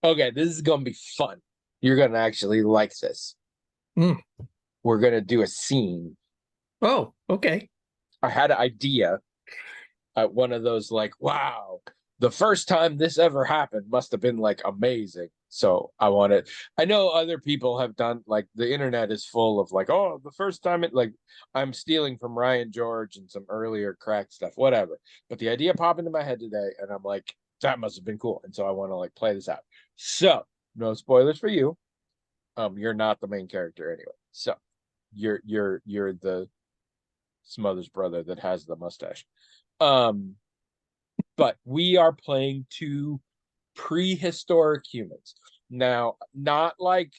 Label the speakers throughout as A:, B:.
A: Okay, this is gonna be fun. You're gonna actually like this.
B: Mm.
A: We're gonna do a scene.
B: Oh, okay.
A: I had an idea at one of those like, wow, the first time this ever happened must have been like amazing. So I know other people have done like the internet is full of like, oh, the first time it like I'm stealing from Ryan George and some earlier crack stuff, whatever. But the idea popped into my head today, and I'm like, that must have been cool. And so I want to like play this out. So no spoilers for you. You're not the main character anyway. So you're the Smothers brother that has the mustache. Um, but we are playing two prehistoric humans. Now, not like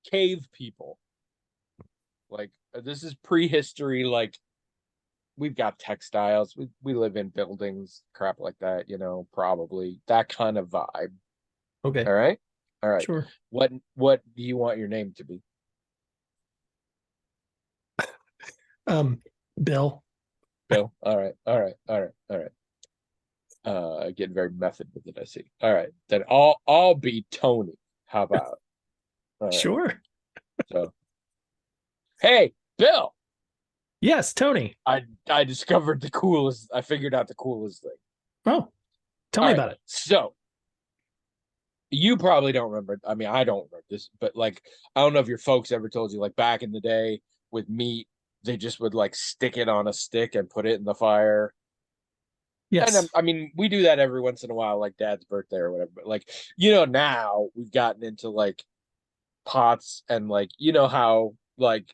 A: cave people. Like this is prehistory, like we've got textiles, we live in buildings, crap like that, probably that kind of vibe.
B: Okay.
A: All right. All right.
B: Sure.
A: What do you want your name to be?
B: Um, Bill.
A: Bill. All right. All right. All right. All right. Getting very method with it, I see. All right. Then I'll be Tony. How about? All right.
B: Sure.
A: So, hey, Bill,
B: Yes, Tony.
A: I discovered the coolest. I figured out the coolest thing.
B: Oh, tell
A: All
B: me
A: right.
B: about it.
A: So you probably don't remember. I mean, I don't remember this, but like, I don't know if your folks ever told you, like back in the day with meat, they just would like stick it on a stick and put it in the fire. And
B: Yes.
A: I mean, we do that every once in a while, like dad's birthday or whatever. But like, now we've gotten into like pots and like, how like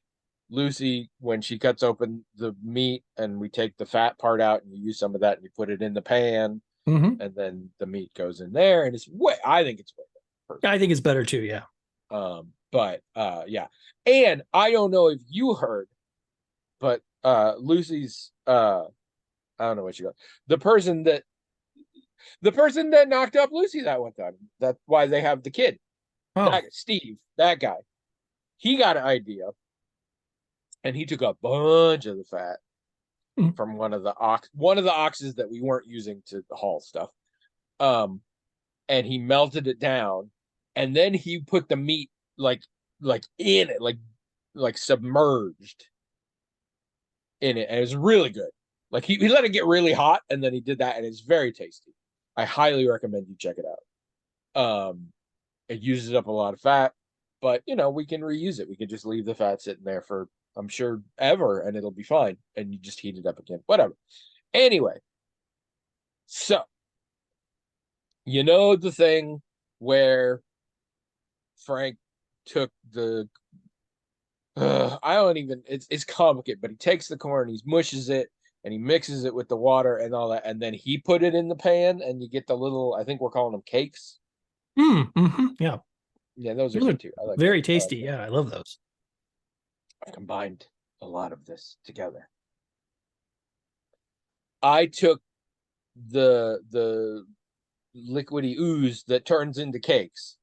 A: Lucy, when she cuts open the meat and we take the fat part out and you use some of that and you put it in the pan
B: Hmm.
A: and then the meat goes in there and I think it's way better
B: I think it's better too. Yeah.
A: But yeah. And I don't know if you heard, but Lucy's I don't know what she got. The person that the person that knocked up Lucy that one time. That's why they have the kid.
B: Oh.
A: That Steve, that guy. He got an idea and he took a bunch of the fat
B: Mm.
A: from one of the oxes that we weren't using to haul stuff. Um and he melted it down and then he put the meat like in it, like submerged in it, and it was really good. Like he let it get really hot, and then he did that, and it's very tasty. I highly recommend you check it out. It uses up a lot of fat, but we can reuse it. We can just leave the fat sitting there for I'm sure ever, and it'll be fine. And you just heat it up again, whatever. Anyway, so the thing where Frank took the I don't even. It's complicated, but he takes the corn, he mushes it, and he mixes it with the water and all that, and then he put it in the pan, and you get the little. I think we're calling them cakes.
B: Yeah.
A: Yeah, those are
B: Those are
A: good too. I like
B: very
A: those. I like
B: tasty.
A: those.
B: Yeah, I love those.
A: I've combined a lot of this together. I took the liquidy ooze that turns into cakes,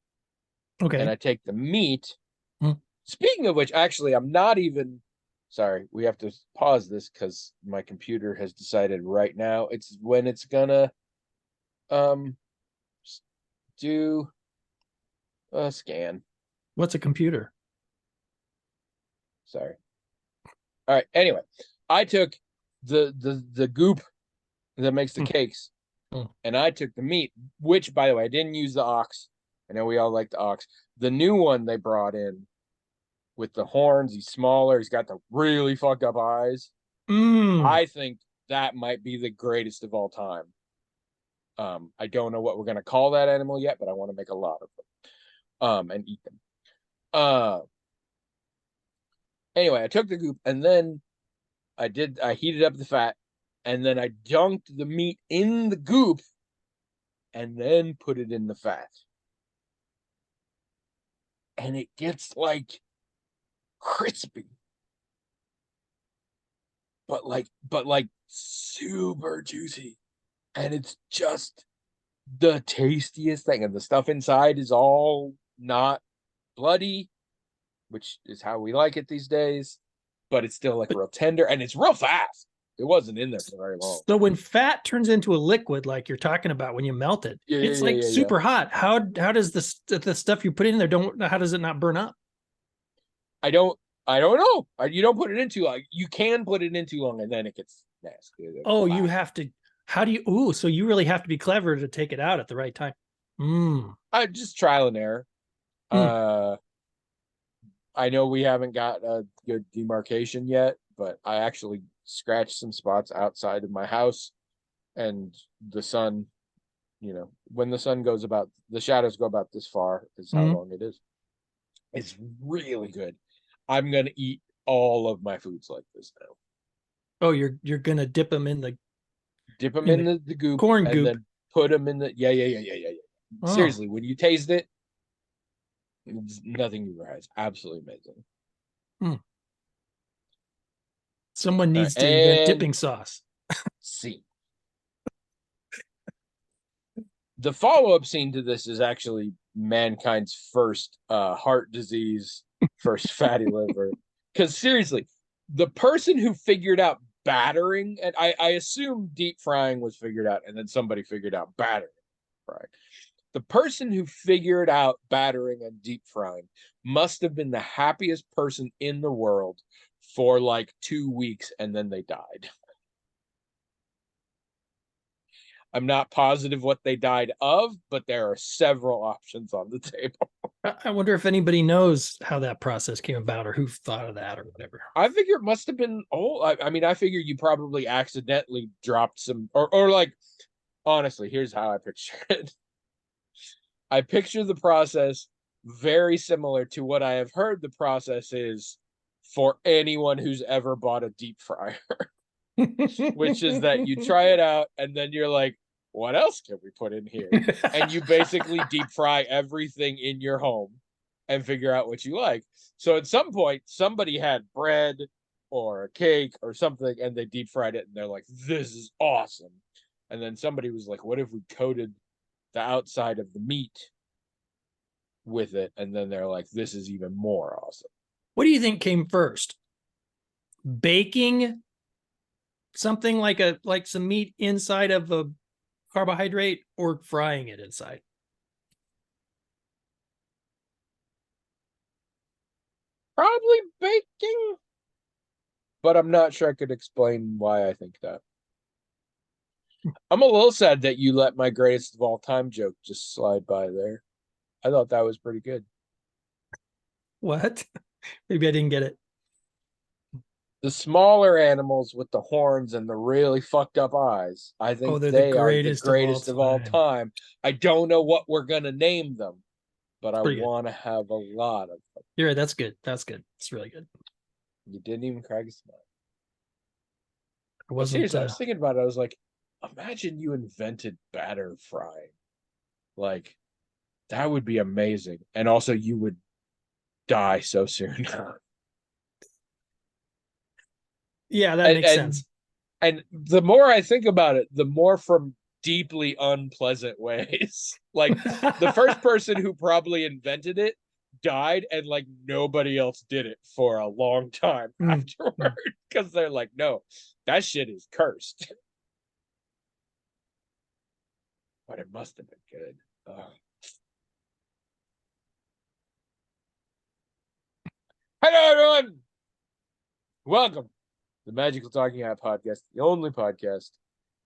A: and
B: Okay.
A: I take the meat.
B: Mm.
A: Speaking of which, actually, I'm not even. Sorry, we have to pause this because my computer has decided right now it's when it's gonna um do a scan.
B: What's a computer?
A: Sorry. All right. Anyway, I took the goop that makes the
B: Mm.
A: cakes,
B: Mm.
A: and I took the meat, which by the way, I didn't use the ox. I know we all like the ox. The new one they brought in with the horns, he's smaller, he's got the really fucked up eyes.
B: Mm.
A: I think that might be the greatest of all time. I don't know what we're gonna call that animal yet, but I want to make a lot of them and eat them. Uh anyway, I took the goop and then I heated up the fat and then I dunked the meat in the goop and then put it in the fat. And it gets like crispy, but like super juicy. And it's just the tastiest thing. And the stuff inside is all not bloody, which is how we like it these days, but it's still like
B: But
A: real tender and it's real fast. It wasn't in there for very long.
B: So when fat turns into a liquid, like you're talking about when you melt it, it's like super hot. How does the stuff you put in there how does it not burn up?
A: I don't know. You don't put it in too long. You can put it in too long and then it gets nasty.
B: Oh, you have to. How do you? So you really have to be clever to take it out at the right time.
A: I just trial and error. I know we haven't got a good demarcation yet, but I actually scratched some spots outside of my house, and the sun, when the sun goes about, the shadows go about this far is how long it is. It's really good. I'm gonna eat all of my foods like this now.
B: Oh, you're gonna dip them in the
A: goop,
B: corn goop,
A: and then put them in the yeah. Oh. Seriously, when you taste it, it's nothing ever has. Absolutely amazing.
B: Someone needs to invent dipping sauce.
A: See. The follow-up scene to this is actually mankind's first heart disease, first fatty liver. Because seriously, the person who figured out battering, and I assume deep frying was figured out, and then somebody figured out battering, right? The person who figured out battering and deep frying must have been the happiest person in the world for like 2 weeks, and then they died. I'm not positive what they died of, but there are several options on the table.
B: I wonder if anybody knows how that process came about or who thought of that or whatever.
A: I figure it must have been I figure you probably accidentally dropped some or like, honestly, here's how I picture it. I picture the process very similar to what I have heard the process is for anyone who's ever bought a deep fryer, which is that you try it out and then you're like, what else can we put in here? And you basically deep fry everything in your home and figure out what you like. So at some point, somebody had bread or a cake or something and they deep fried it and they're like, this is awesome. And then somebody was like, what if we coated the outside of the meat with it? And then they're like, this is even more awesome.
B: What do you think came first? Baking something like some meat inside of a carbohydrate or frying it inside?
A: Probably baking, but I'm not sure I could explain why I think that. I'm a little sad that you let my greatest of all time joke just slide by there. I thought that was pretty good.
B: What? Maybe I didn't get it.
A: The smaller animals with the horns and the really fucked up eyes, I think they are the greatest of all time. I don't know what we're going to name them, but I want to have a lot of them.
B: You're right. That's good. That's good. It's really good.
A: You didn't even crack a smile.
B: Seriously,
A: I was thinking about it. I was like, imagine you invented batter frying. Like, that would be amazing. And also, you would die so soon.
B: Yeah, that makes sense.
A: And the more I think about it, the more from deeply unpleasant ways. Like, the first person who probably invented it died, and like nobody else did it for a long time afterward because they're like, no, that shit is cursed. But it must have been good. Hello, everyone. Welcome to the Magical Talking Hat Podcast, the only podcast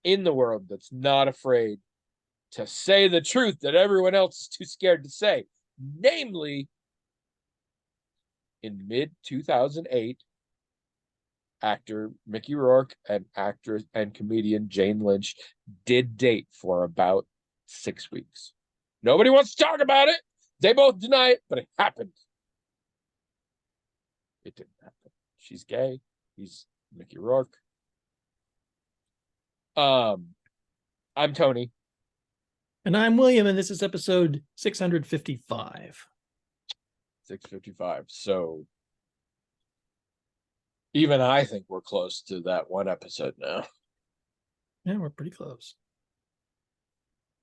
A: in the world that's not afraid to say the truth that everyone else is too scared to say. Namely, in mid-2008, actor Mickey Rourke and actress and comedian Jane Lynch did date for about 6 weeks. Nobody wants to talk about it. They both deny it, but it happened. It didn't happen. She's gay. He's Mickey Rourke. I'm Tony.
B: And I'm William, and this is episode 655.
A: 655. So even I think we're close to that one episode now.
B: Yeah, we're pretty close.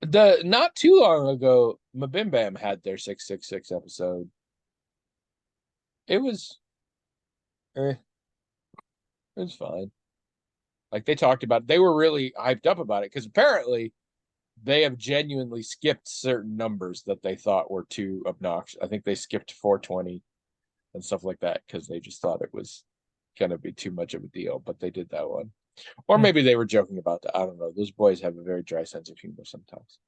A: Not too long ago, Mabim Bam had their 666 episode. It was fine. Like they talked about, they were really hyped up about it because apparently they have genuinely skipped certain numbers that they thought were too obnoxious. I think they skipped 420 and stuff like that because they just thought it was going to be too much of a deal, but they did that one. Or
B: Hmm.
A: maybe they were joking about that. I don't know. Those boys have a very dry sense of humor sometimes.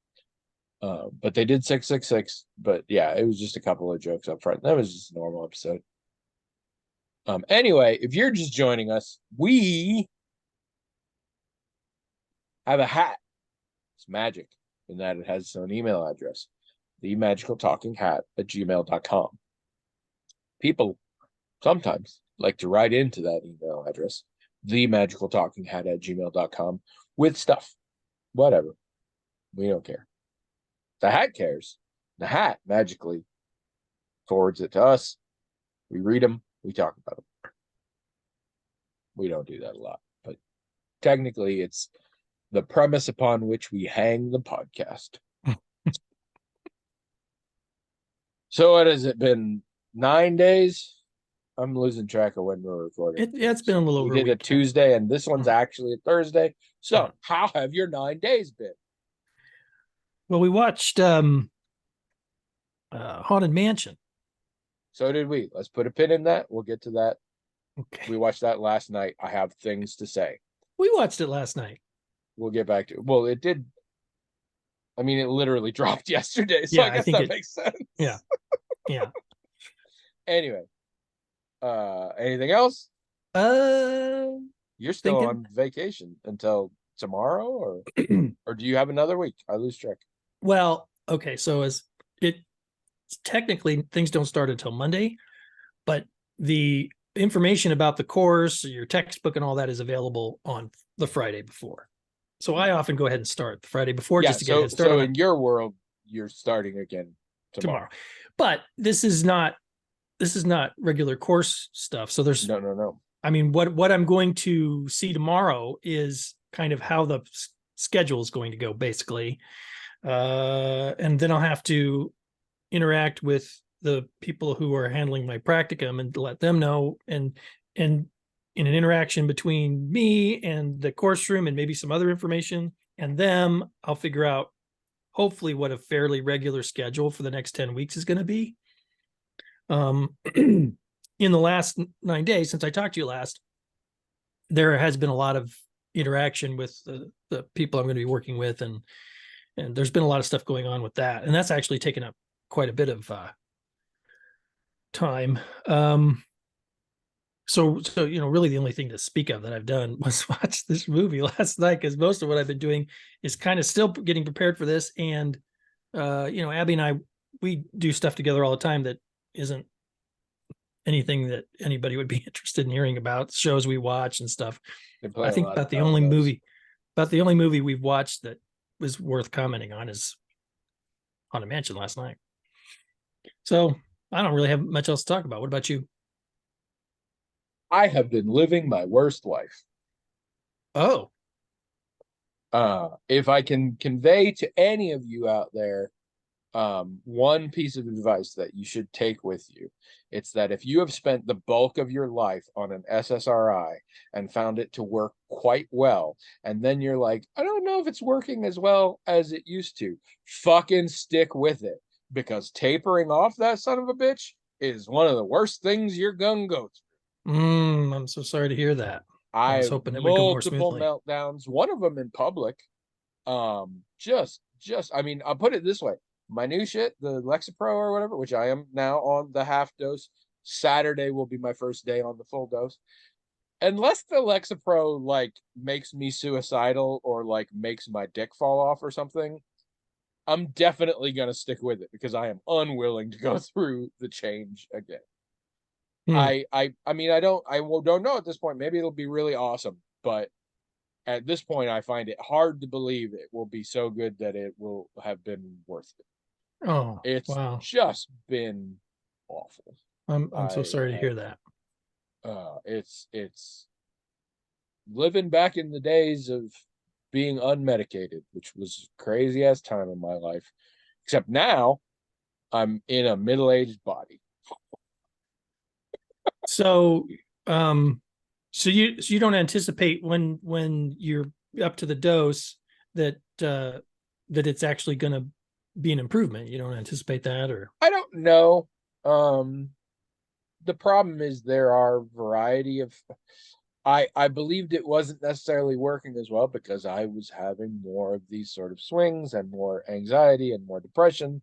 A: But they did 666. But yeah, it was just a couple of jokes up front. That was just a normal episode. Anyway, if you're just joining us, we have a hat. It's magic in that it has its own email address, themagicaltalkinghat@gmail.com. People sometimes like to write into that email address, themagicaltalkinghat@gmail.com, with stuff. Whatever. We don't care. The hat cares. The hat magically forwards it to us. We read them. We talk about them. We don't do that a lot, but technically it's the premise upon which we hang the podcast. So what has it been? 9 days? I'm losing track of when we're recording.
B: It's been a little over
A: We did
B: a
A: a
B: week.
A: Tuesday, and this one's actually a Thursday. So
B: Yeah.
A: how have your 9 days been?
B: Well, we watched Haunted Mansion.
A: So did we. Let's put a pin in that. We'll get to that.
B: Okay.
A: We watched that last night. I have things to say.
B: We watched it last night.
A: We'll get back to it. Well, it did. I mean, it literally dropped yesterday, so
B: Yeah,
A: I
B: I
A: guess
B: think
A: that
B: it-
A: makes sense.
B: Yeah. Yeah.
A: Anyway, anything else? You're still
B: Thinking.
A: on vacation until tomorrow, or do you have another week? I lose track.
B: Well, okay, so as it technically things don't start until Monday, but the information about the course, your textbook, and all that is available on the Friday before. So I often go ahead and start the Friday before just to get a head start
A: so
B: on
A: in your world, you're starting again tomorrow.
B: But this is not regular course stuff. So there's
A: No.
B: I mean, what I'm going to see tomorrow is kind of how the schedule is going to go, basically. And then I'll have to interact with the people who are handling my practicum and let them know, and in an interaction between me and the course room and maybe some other information and them, I'll figure out hopefully what a fairly regular schedule for the next 10 weeks is going to be. In the last 9 days since I talked to you last, there has been a lot of interaction with the people I'm going to be working with, and there's been a lot of stuff going on with that, and that's actually taken up quite a bit of time. So really the only thing to speak of that I've done was watch this movie last night, because most of what I've been doing is kind of still getting prepared for this. And Abby and I, we do stuff together all the time that isn't anything that anybody would be interested in hearing about, shows we watch and stuff. I think about the only movie we've watched that was worth commenting on is Haunted Mansion last night. So I don't really have much else to talk about. What about you?
A: I have been living my worst life.
B: Oh,
A: If I can convey to any of you out there one piece of advice that you should take with you, it's that if you have spent the bulk of your life on an SSRI and found it to work quite well, and then you're like, I don't know if it's working as well as it used to, fucking stick with it, because tapering off that son of a bitch is one of the worst things you're gonna go through.
B: I'm so sorry to hear that.
A: I
B: was
A: have
B: hoping it would go more
A: multiple
B: smoothly.
A: meltdowns, one of them in public. Just I mean, I'll put it this way. My new shit, the Lexapro or whatever, which I am now on the half dose. Saturday will be my first day on the full dose. Unless the Lexapro like makes me suicidal or like makes my dick fall off or something, I'm definitely gonna stick with it because I am unwilling to go through the change again. I mean, I don't know at this point. Maybe it'll be really awesome, but at this point, I find it hard to believe it will be so good that it will have been worth it.
B: Oh,
A: It's
B: wow.
A: just been awful.
B: I'm so sorry to hear that.
A: It's living back in the days of being unmedicated, which was crazy ass time in my life. Except now, I'm in a middle-aged body.
B: So, So you don't anticipate when you're up to the dose that that it's actually going to be an improvement. You don't anticipate that, or
A: I don't know. Um, the problem is there are variety of I believed it wasn't necessarily working as well because I was having more of these sort of swings and more anxiety and more depression.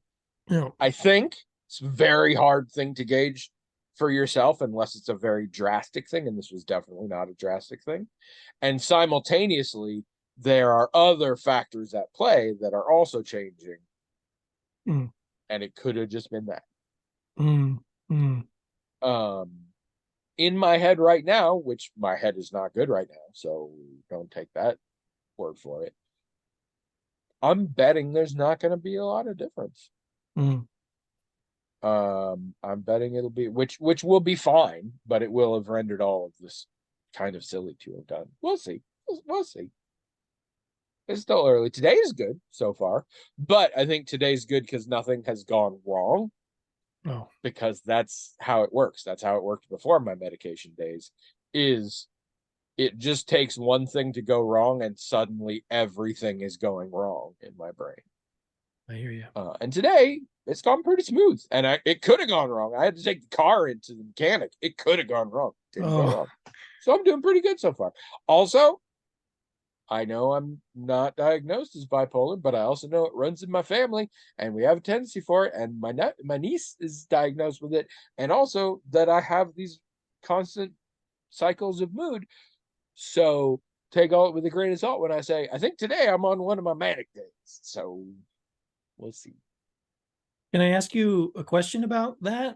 B: you know,
A: I think it's a very hard thing to gauge for yourself unless it's a very drastic thing, and this was definitely not a drastic thing. And simultaneously, there are other factors at play that are also changing,
B: mm,
A: and it could have just been that.
B: mm, mm,
A: Um, in my head right now, which my head is not good right now, so don't take that word for it. I'm betting there's not going to be a lot of difference.
B: mm.
A: I'm betting it'll be which will be fine, but it will have rendered all of this kind of silly to have done. We'll see. We'll see. It's still early. Today is good so far, but I think today's good because nothing has gone wrong
B: Oh,
A: because that's how it works. That's how it worked before my medication days. Is it just takes one thing to go wrong and suddenly everything is going wrong in my brain.
B: I hear you.
A: And today it's gone pretty smooth, and it could have gone wrong. I had to take the car into the mechanic. It could have gone wrong. Didn't go
B: Oh,
A: wrong. So I'm doing pretty good so far. Also, I know I'm not diagnosed as bipolar, but I also know it runs in my family, and we have a tendency for it. And my niece is diagnosed with it, and also that I have these constant cycles of mood. So take all it with a grain of salt when I say I think today I'm on one of my manic days. So we'll see.
B: can I ask you a question about that
A: I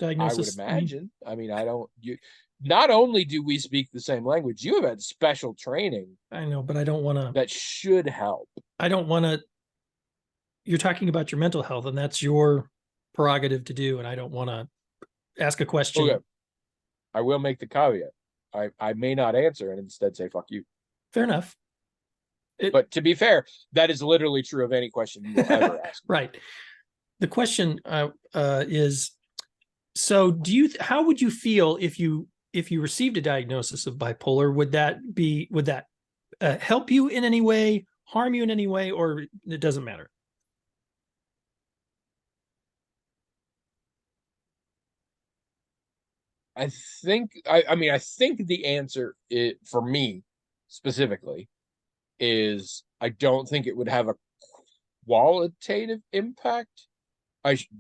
A: would
B: diagnosis?
A: imagine. I mean, I don't you not only do we speak the same language, you have had special training
B: I know, but I don't want to.
A: that should help.
B: I don't want to. You're talking about your mental health, and that's your prerogative to do. And I don't want to ask a
A: Okay,
B: question.
A: I will make the caveat. I may not answer and instead say fuck you.
B: Fair enough. It
A: But to be fair, that is literally true of any question you will ever ask.
B: right. The question is: so, how would you feel if you received a diagnosis of bipolar? Would that help you in any way, harm you in any way, or it doesn't matter?
A: I mean I think the answer for me specifically is I don't think it would have a qualitative impact.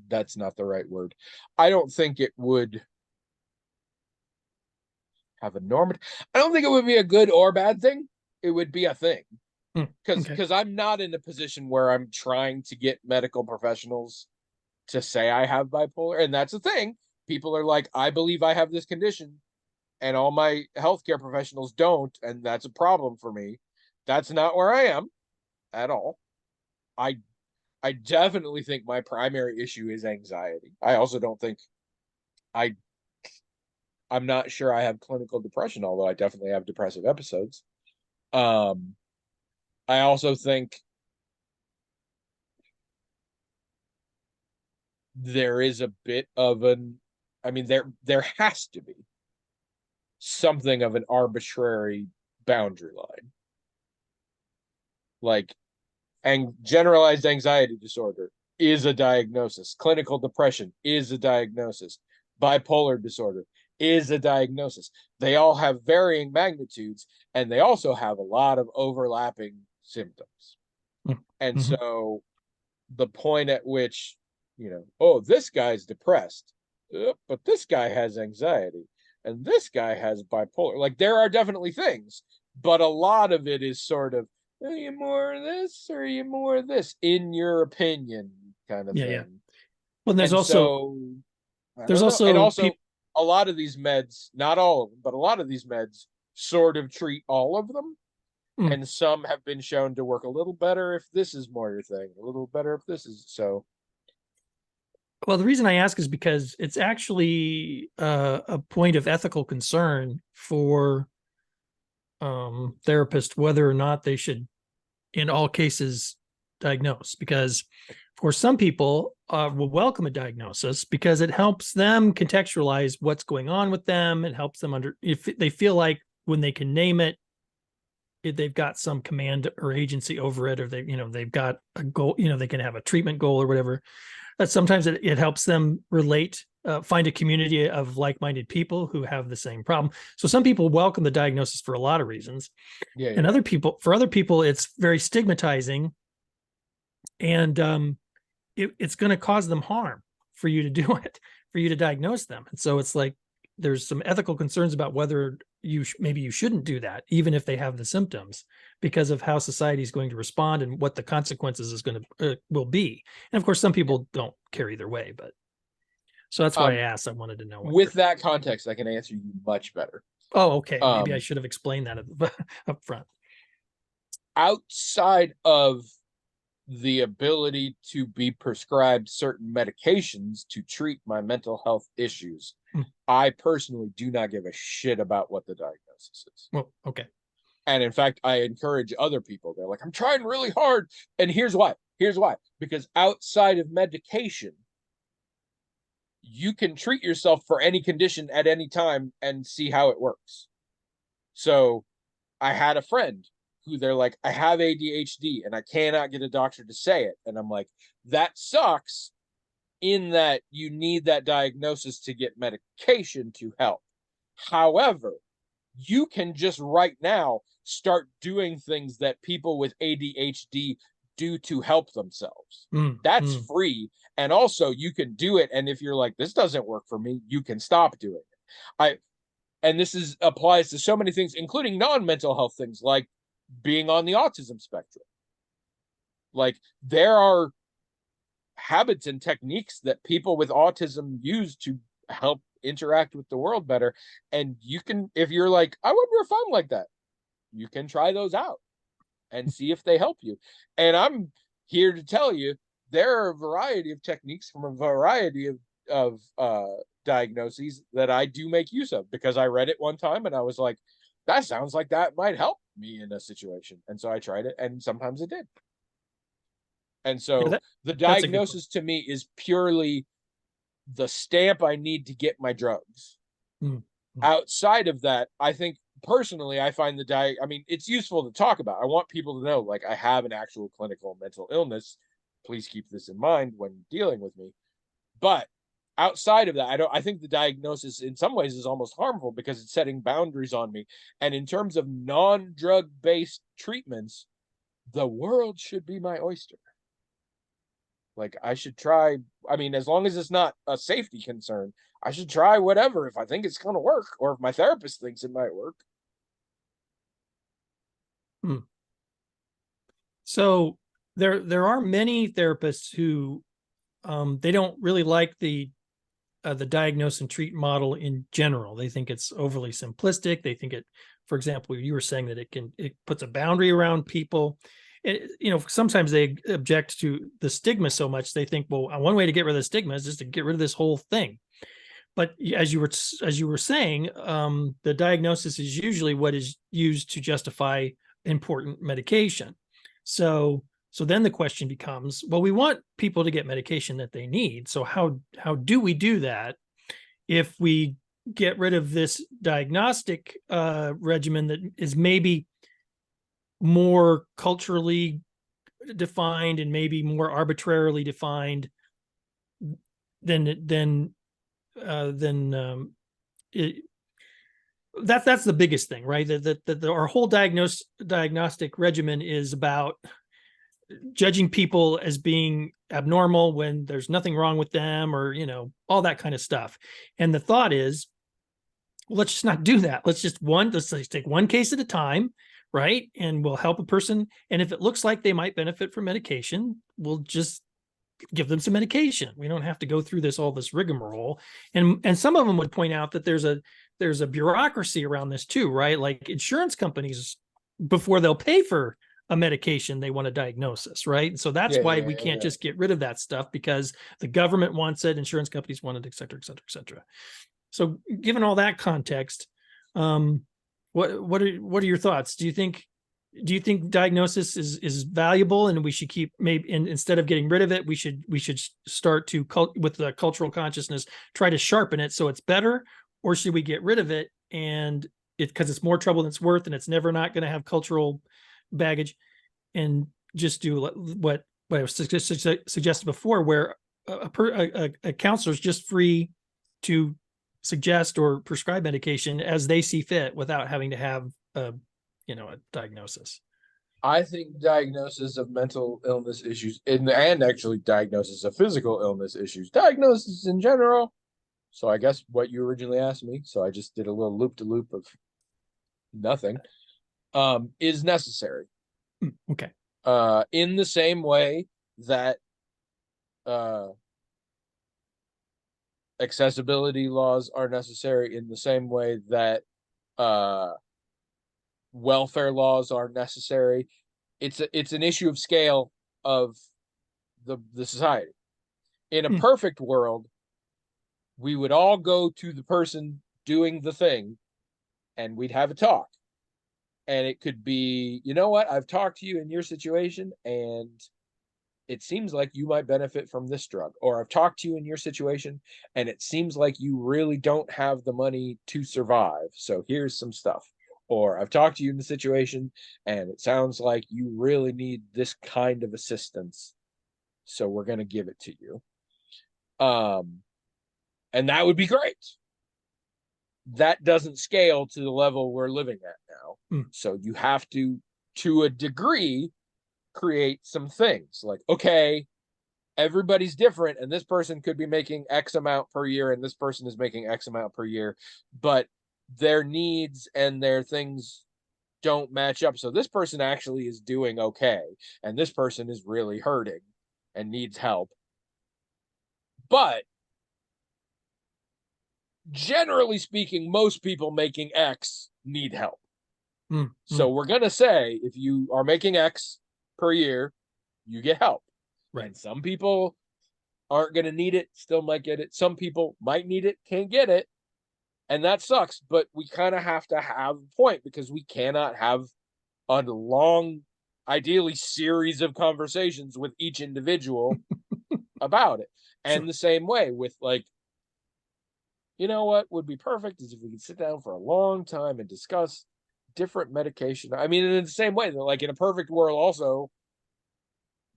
A: That's not the right word. I don't think it would have a normative. I don't think it would be a good or bad thing. It would be a thing
B: Okay.
A: because I'm not in a position where I'm trying to get medical professionals to say I have bipolar, and that's the thing. People are like, I believe I have this condition, and all my healthcare professionals don't, and that's a problem for me. That's not where I am at all. I I definitely think my primary issue is anxiety. I also don't think I I'm not sure I have clinical depression, although I definitely have depressive episodes. Um, I also think there is a bit of an I mean there has to be something of an arbitrary boundary line. Like and generalized anxiety disorder is a diagnosis. Clinical depression is a diagnosis. Bipolar disorder is a diagnosis. They all have varying magnitudes and they also have a lot of overlapping symptoms. And
B: Mm-hmm.
A: so the point at which, oh, this guy's depressed, but this guy has anxiety and this guy has bipolar. Like there are definitely things, but a lot of it is sort of, are you more of this or are you more of this in your opinion kind of
B: Yeah, yeah.
A: thing.
B: Well,
A: And so I
B: there's
A: don't know. And
B: also
A: also
B: people.
A: a lot of these meds, not all of them, but a lot of these meds sort of treat all of them. And some have been shown to work a little better if this is more your thing, a little better if this is so.
B: Well, the reason I ask is because it's actually a point of ethical concern for therapists whether or not they should, in all cases, diagnose, because for some people will welcome a diagnosis because it helps them contextualize what's going on with them. It helps them if they feel like when they can name it, they've got some command or agency over it, or they've got a goal, they can have a treatment goal or whatever. That sometimes it helps them relate, find a community of like-minded people who have the same problem. So some people welcome the diagnosis for a lot of reasons.
A: Yeah.
B: And for other people, it's very stigmatizing, and it's going to cause them harm for you to do it, for you to diagnose them. And so it's like there's some ethical concerns about whether maybe you shouldn't do that, even if they have the symptoms, because of how society is going to respond and what the consequences will be. And of course, some people don't care either way, but so that's why I asked. I wanted to know.
A: With that context, I can answer you much better.
B: Oh, okay. Maybe I should have explained that up front.
A: Outside of the ability to be prescribed certain medications to treat my mental health issues, I personally do not give a shit about what the diagnosis is.
B: Well, okay.
A: And in fact, I encourage other people. They're like, I'm trying really hard. And here's why. Because outside of medication, you can treat yourself for any condition at any time and see how it works. So I had a friend who they're like, I have ADHD and I cannot get a doctor to say it. And I'm like, that sucks, in that you need that diagnosis to get medication to help. However, you can just right now start doing things that people with ADHD do to help themselves. That's free. And also you can do it. And if you're like, this doesn't work for me, you can stop doing it. And this applies to so many things, including non-mental health things like being on the autism spectrum. Like, there are habits and techniques that people with autism use to help interact with the world better. And you can, if you're like, I wonder if I'm like that, you can try those out and see if they help you. And I'm here to tell you, there are a variety of techniques from a variety of diagnoses that I do make use of, because I read it one time and I was like, that sounds like that might help me in a situation. And so I tried it, and sometimes it did. And so the diagnosis to me is purely the stamp I need to get my drugs. Outside of that, I think personally, I find I mean, it's useful to talk about. I want people to know, like, I have an actual clinical mental illness. Please keep this in mind when dealing with me. But outside of that, I think the diagnosis in some ways is almost harmful, because it's setting boundaries on me. And in terms of non-drug based treatments, the world should be my oyster. Like, I should try, I mean, as long as it's not a safety concern, I should try whatever if I think it's going to work, or if my therapist thinks it might work.
B: So there are many therapists who they don't really like the diagnose and treat model in general. They think it's overly simplistic. They think it, for example, you were saying that it puts a boundary around people. Sometimes they object to the stigma so much. They think, well, one way to get rid of the stigma is just to get rid of this whole thing. But as you were saying, the diagnosis is usually what is used to justify important medication. So then the question becomes, well, we want people to get medication that they need. So how do we do that if we get rid of this diagnostic regimen that is maybe more culturally defined and maybe more arbitrarily defined than that's the biggest thing, right? That our whole diagnostic regimen is about judging people as being abnormal when there's nothing wrong with them, or all that kind of stuff. And the thought is, well, let's just not do that. Let's just take one case at a time, right? And we'll help a person. And if it looks like they might benefit from medication, we'll just give them some medication. We don't have to go through all this rigmarole. And some of them would point out that there's a bureaucracy around this too, right? Like insurance companies, before they'll pay for a medication, they want a diagnosis, right? So that's why we can't just get rid of that stuff, because the government wants it, insurance companies want it, et cetera, et cetera, et cetera. So given all that context, what are your thoughts? Do you think do you think diagnosis is valuable, and we should keep, maybe, and instead of getting rid of it, we should start to with the cultural consciousness, try to sharpen it so it's better? Or should we get rid of it, and because it's more trouble than it's worth, and it's never not going to have cultural baggage, and just do what I was suggested before, where a counselor is just free to suggest or prescribe medication as they see fit without having to have a diagnosis?
A: I think diagnosis of mental illness issues and actually diagnosis of physical illness issues, diagnosis in general. So I guess what you originally asked me, so I just did a little loop to loop of nothing, is necessary.
B: Okay.
A: In the same way that accessibility laws are necessary, in the same way that welfare laws are necessary. It's an issue of scale of the society. In a perfect world, we would all go to the person doing the thing and we'd have a talk. And it could be, you know what, I've talked to you in your situation and it seems like you might benefit from this drug. Or I've talked to you in your situation and it seems like you really don't have the money to survive. So here's some stuff. Or I've talked to you in the situation and it sounds like you really need this kind of assistance. So we're going to give it to you. And that would be great. That doesn't scale to the level we're living at now. So you have to a degree, create some things like, okay, everybody's different and this person could be making X amount per year and this person is making X amount per year, but their needs and their things don't match up. So this person actually is doing okay and this person is really hurting and needs help. But generally speaking, most people making X need help. So we're going to say, if you are making X per year, you get help.
B: Right.
A: And some people aren't going to need it, still might get it. Some people might need it, can't get it. And that sucks. But we kind of have to have a point because we cannot have a long, ideally, series of conversations with each individual about it. And the same way with, like, you know what would be perfect is if we could sit down for a long time and discuss different medication. I mean, in the same way that, like, in a perfect world, also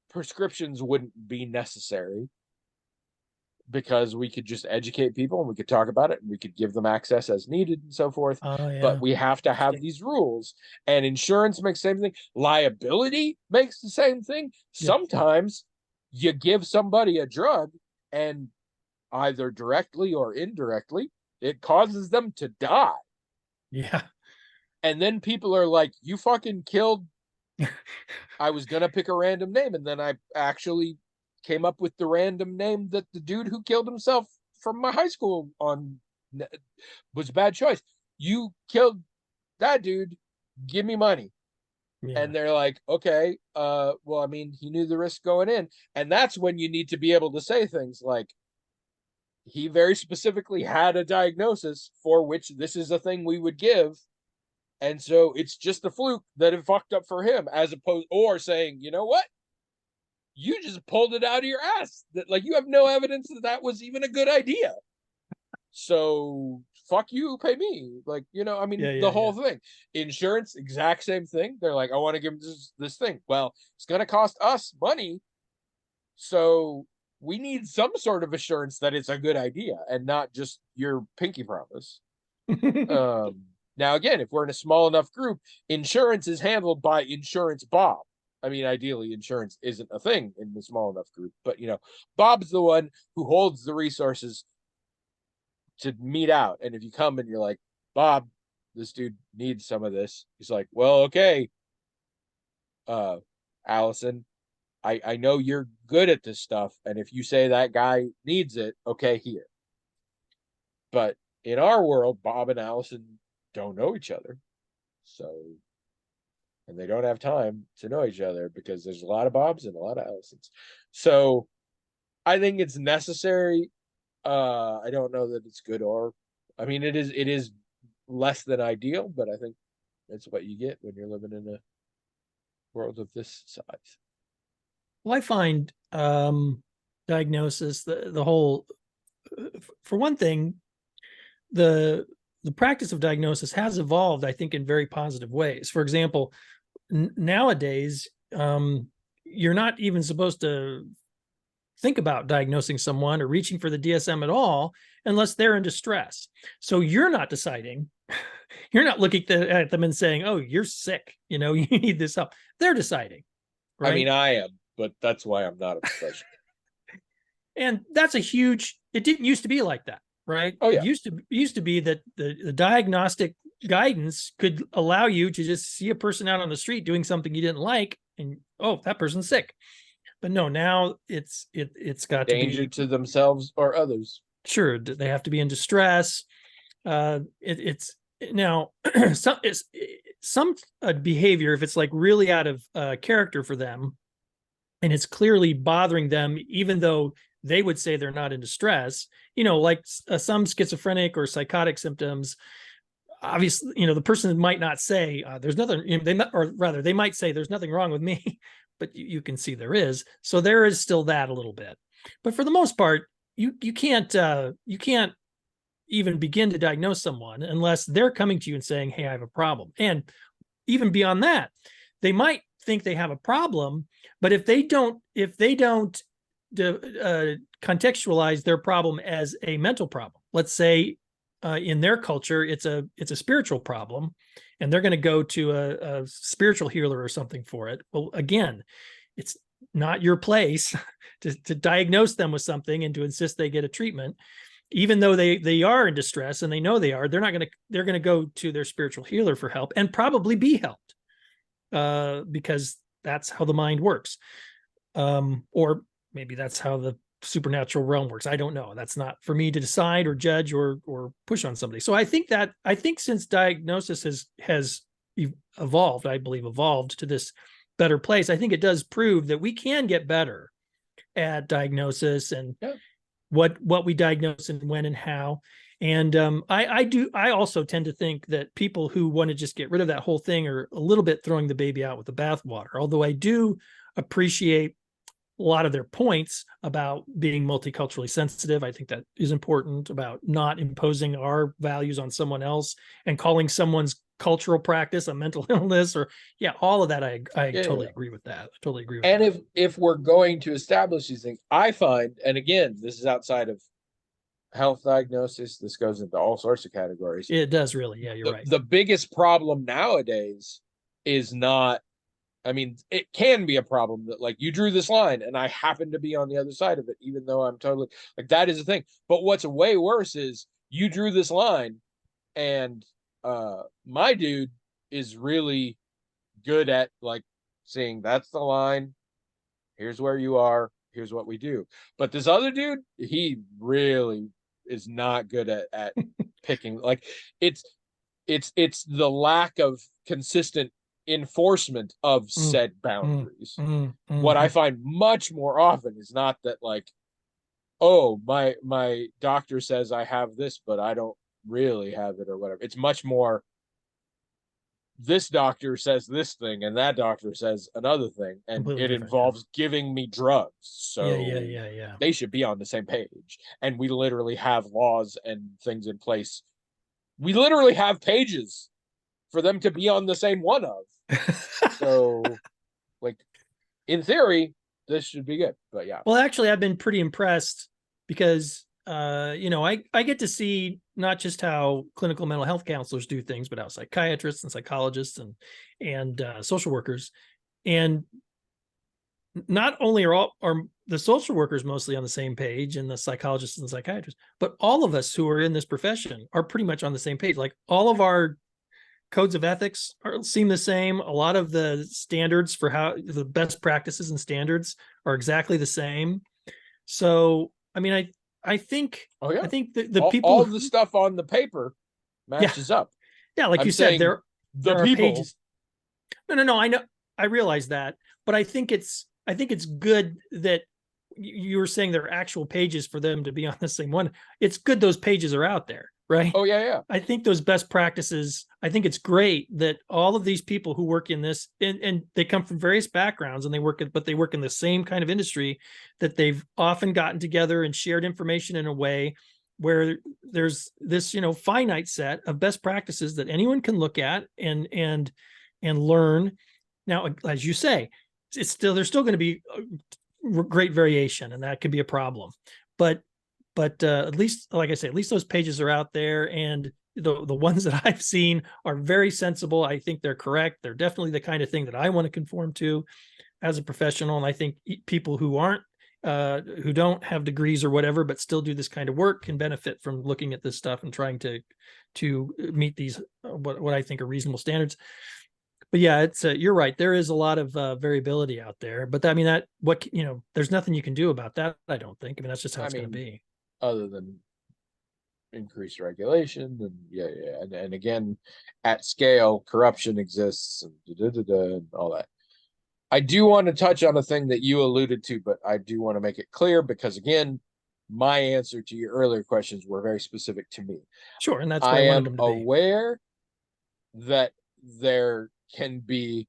A: prescriptions wouldn't be necessary because we could just educate people and we could talk about it and we could give them access as needed and so forth.
B: Oh, yeah.
A: But we have to have these rules, and insurance makes the same thing. Liability makes the same thing.
B: Yeah.
A: Sometimes you give somebody a drug and either directly or indirectly, it causes them to die.
B: Yeah.
A: And then people are like, you fucking killed. I was going to pick a random name. And then I actually came up with the random name that the dude who killed himself from my high school on was a bad choice. You killed that dude. Give me money.
B: Yeah.
A: And they're like, okay, well, I mean, he knew the risk going in. And that's when you need to be able to say things like, he very specifically had a diagnosis for which this is a thing we would give. And so it's just a fluke that it fucked up for him, as opposed, or saying, you know what? You just pulled it out of your ass. That, like, you have no evidence that that was even a good idea. So fuck you, pay me. Like, you know, I mean, the whole thing. Insurance, exact same thing. They're like, I want to give him this thing. Well, it's going to cost us money. So we need some sort of assurance that it's a good idea and not just your pinky promise. Now, again, if we're in a small enough group, insurance is handled by Insurance Bob. I mean, ideally, insurance isn't a thing in the small enough group, but, you know, Bob's the one who holds the resources to meet out. And if you come and you're like, Bob, this dude needs some of this, he's like, well, okay, Allison, I know you're good at this stuff, and if you say that guy needs it, okay, here. But in our world, Bob and Allison don't know each other. So, and they don't have time to know each other because there's a lot of Bobs and a lot of Allisons. So I think it's necessary. I don't know that it's good, or I mean, it is less than ideal, but I think it's what you get when you're living in a world of this size?
B: Well, I find diagnosis, the whole, for one thing, the practice of diagnosis has evolved, I think, in very positive ways. For example, nowadays, you're not even supposed to think about diagnosing someone or reaching for the DSM at all unless they're in distress. So you're not deciding, you're not looking at them and saying, oh, you're sick, you need this help. They're deciding, right?
A: I mean, I am, but that's why I'm not a professional.
B: And that's a huge, it didn't used to be like that, right?
A: Oh, yeah.
B: It used to be that the diagnostic guidance could allow you to just see a person out on the street doing something you didn't like, and oh, that person's sick. But no, now it's got
A: danger
B: to be
A: to themselves or others.
B: Sure, they have to be in distress. It's now some behavior, if it's like really out of character for them, and it's clearly bothering them, even though they would say they're not in distress, like some schizophrenic or psychotic symptoms. Obviously, the person might not say there's nothing, they might say there's nothing wrong with me, but you can see there is. So there is still that a little bit. But for the most part, you can't even begin to diagnose someone unless they're coming to you and saying, hey, I have a problem. And even beyond that, they might think they have a problem, but if they don't contextualize their problem as a mental problem, let's say in their culture it's a spiritual problem, and they're going to go to a spiritual healer or something for it. Well, again, it's not your place to diagnose them with something and to insist they get a treatment, even though they are in distress and they know they are. They're going to go to their spiritual healer for help and probably be helped because that's how the mind works. Or maybe that's how the supernatural realm works. I don't know. That's not for me to decide or judge or push on somebody. So I think since diagnosis has evolved, I believe evolved to this better place, I think it does prove that we can get better at diagnosis and what we diagnose and when and how. And I also tend to think that people who want to just get rid of that whole thing are a little bit throwing the baby out with the bathwater. Although I do appreciate a lot of their points about being multiculturally sensitive. I think that is important, about not imposing our values on someone else and calling someone's cultural practice a mental illness, or all of that. I totally agree with that. I totally agree with
A: and
B: that.
A: if we're going to establish these things, I find, and again, this is outside of health diagnosis, this goes into all sorts of categories.
B: It does really. Yeah, you're right.
A: The biggest problem nowadays is not, I mean, it can be a problem that like you drew this line and I happen to be on the other side of it, even though I'm totally like, that is a thing. But what's way worse is you drew this line and my dude is really good at like saying that's the line, here's where you are, here's what we do. But this other dude, he really is not good at picking. Like it's the lack of consistent enforcement of said boundaries. What I find much more often is not that like, oh, my doctor says I have this, but I don't really have it or whatever. It's much more, this doctor says this thing and that doctor says another thing, and
B: Completely
A: it involves giving me drugs. So they should be on the same page. And we literally have laws and things in place. We literally have pages for them to be on the same one of. So, like, in theory, this should be good. But yeah.
B: Well, actually, I've been pretty impressed because I get to see not just how clinical mental health counselors do things, but how psychiatrists and psychologists and social workers. And not only are the social workers mostly on the same page and the psychologists and psychiatrists, but all of us who are in this profession are pretty much on the same page. Like all of our codes of ethics seem the same. A lot of the standards for how the best practices and standards are exactly the same. So, I mean, I think I think the people,
A: all the stuff on the paper matches up.
B: Yeah, like
A: I'm
B: you said, there are
A: people.
B: Pages. No. I know, I realize that, but I think it's good that you were saying there are actual pages for them to be on the same one. It's good those pages are out there. right?
A: Oh yeah, yeah.
B: I think those best practices, I think it's great that all of these people who work in this, and they come from various backgrounds and but they work in the same kind of industry, that they've often gotten together and shared information in a way where there's this, finite set of best practices that anyone can look at and learn. Now, as you say, there's still going to be great variation, and that could be a problem. But at least, like I say, at least those pages are out there, and the ones that I've seen are very sensible. I think they're correct. They're definitely the kind of thing that I want to conform to as a professional. And I think people who don't have degrees or whatever, but still do this kind of work, can benefit from looking at this stuff and trying to meet these what I think are reasonable standards. But yeah, it's you're right. There is a lot of variability out there, but I mean there's nothing you can do about that. I don't think. I mean, that's just how
A: I
B: it's going to
A: mean,
B: be.
A: other than increased regulation, and and again, at scale, corruption exists, and all that. I do want to touch on a thing that you alluded to, but I do want to make it clear because, again, my answer to your earlier questions were very specific to me.
B: Sure, and that's
A: I
B: where I wanted
A: am
B: them to be.
A: aware that there can be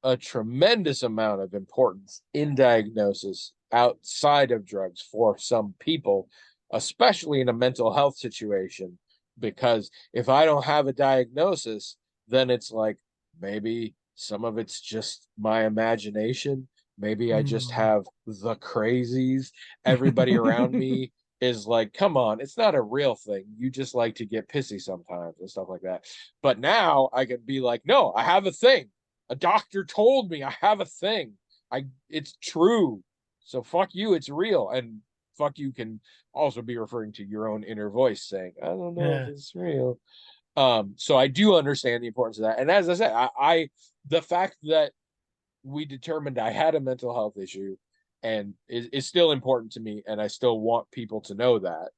A: a tremendous amount of importance in diagnosis outside of drugs for some people, especially in a mental health situation. Because if I don't have a diagnosis, then it's like maybe some of it's just my imagination. Maybe I just
B: Mm.
A: have the crazies. Everybody around me is like, come on, it's not a real thing. You just like to get pissy sometimes and stuff like that. But now I can be like, no, I have a thing. A doctor told me I have a thing. It's true. So fuck you, it's real. And fuck you can also be referring to your own inner voice saying, I don't know if
B: Yeah.
A: it's real. So I do understand the importance of that. And as I said, I the fact that we determined I had a mental health issue and is still important to me, and I still want people to know that.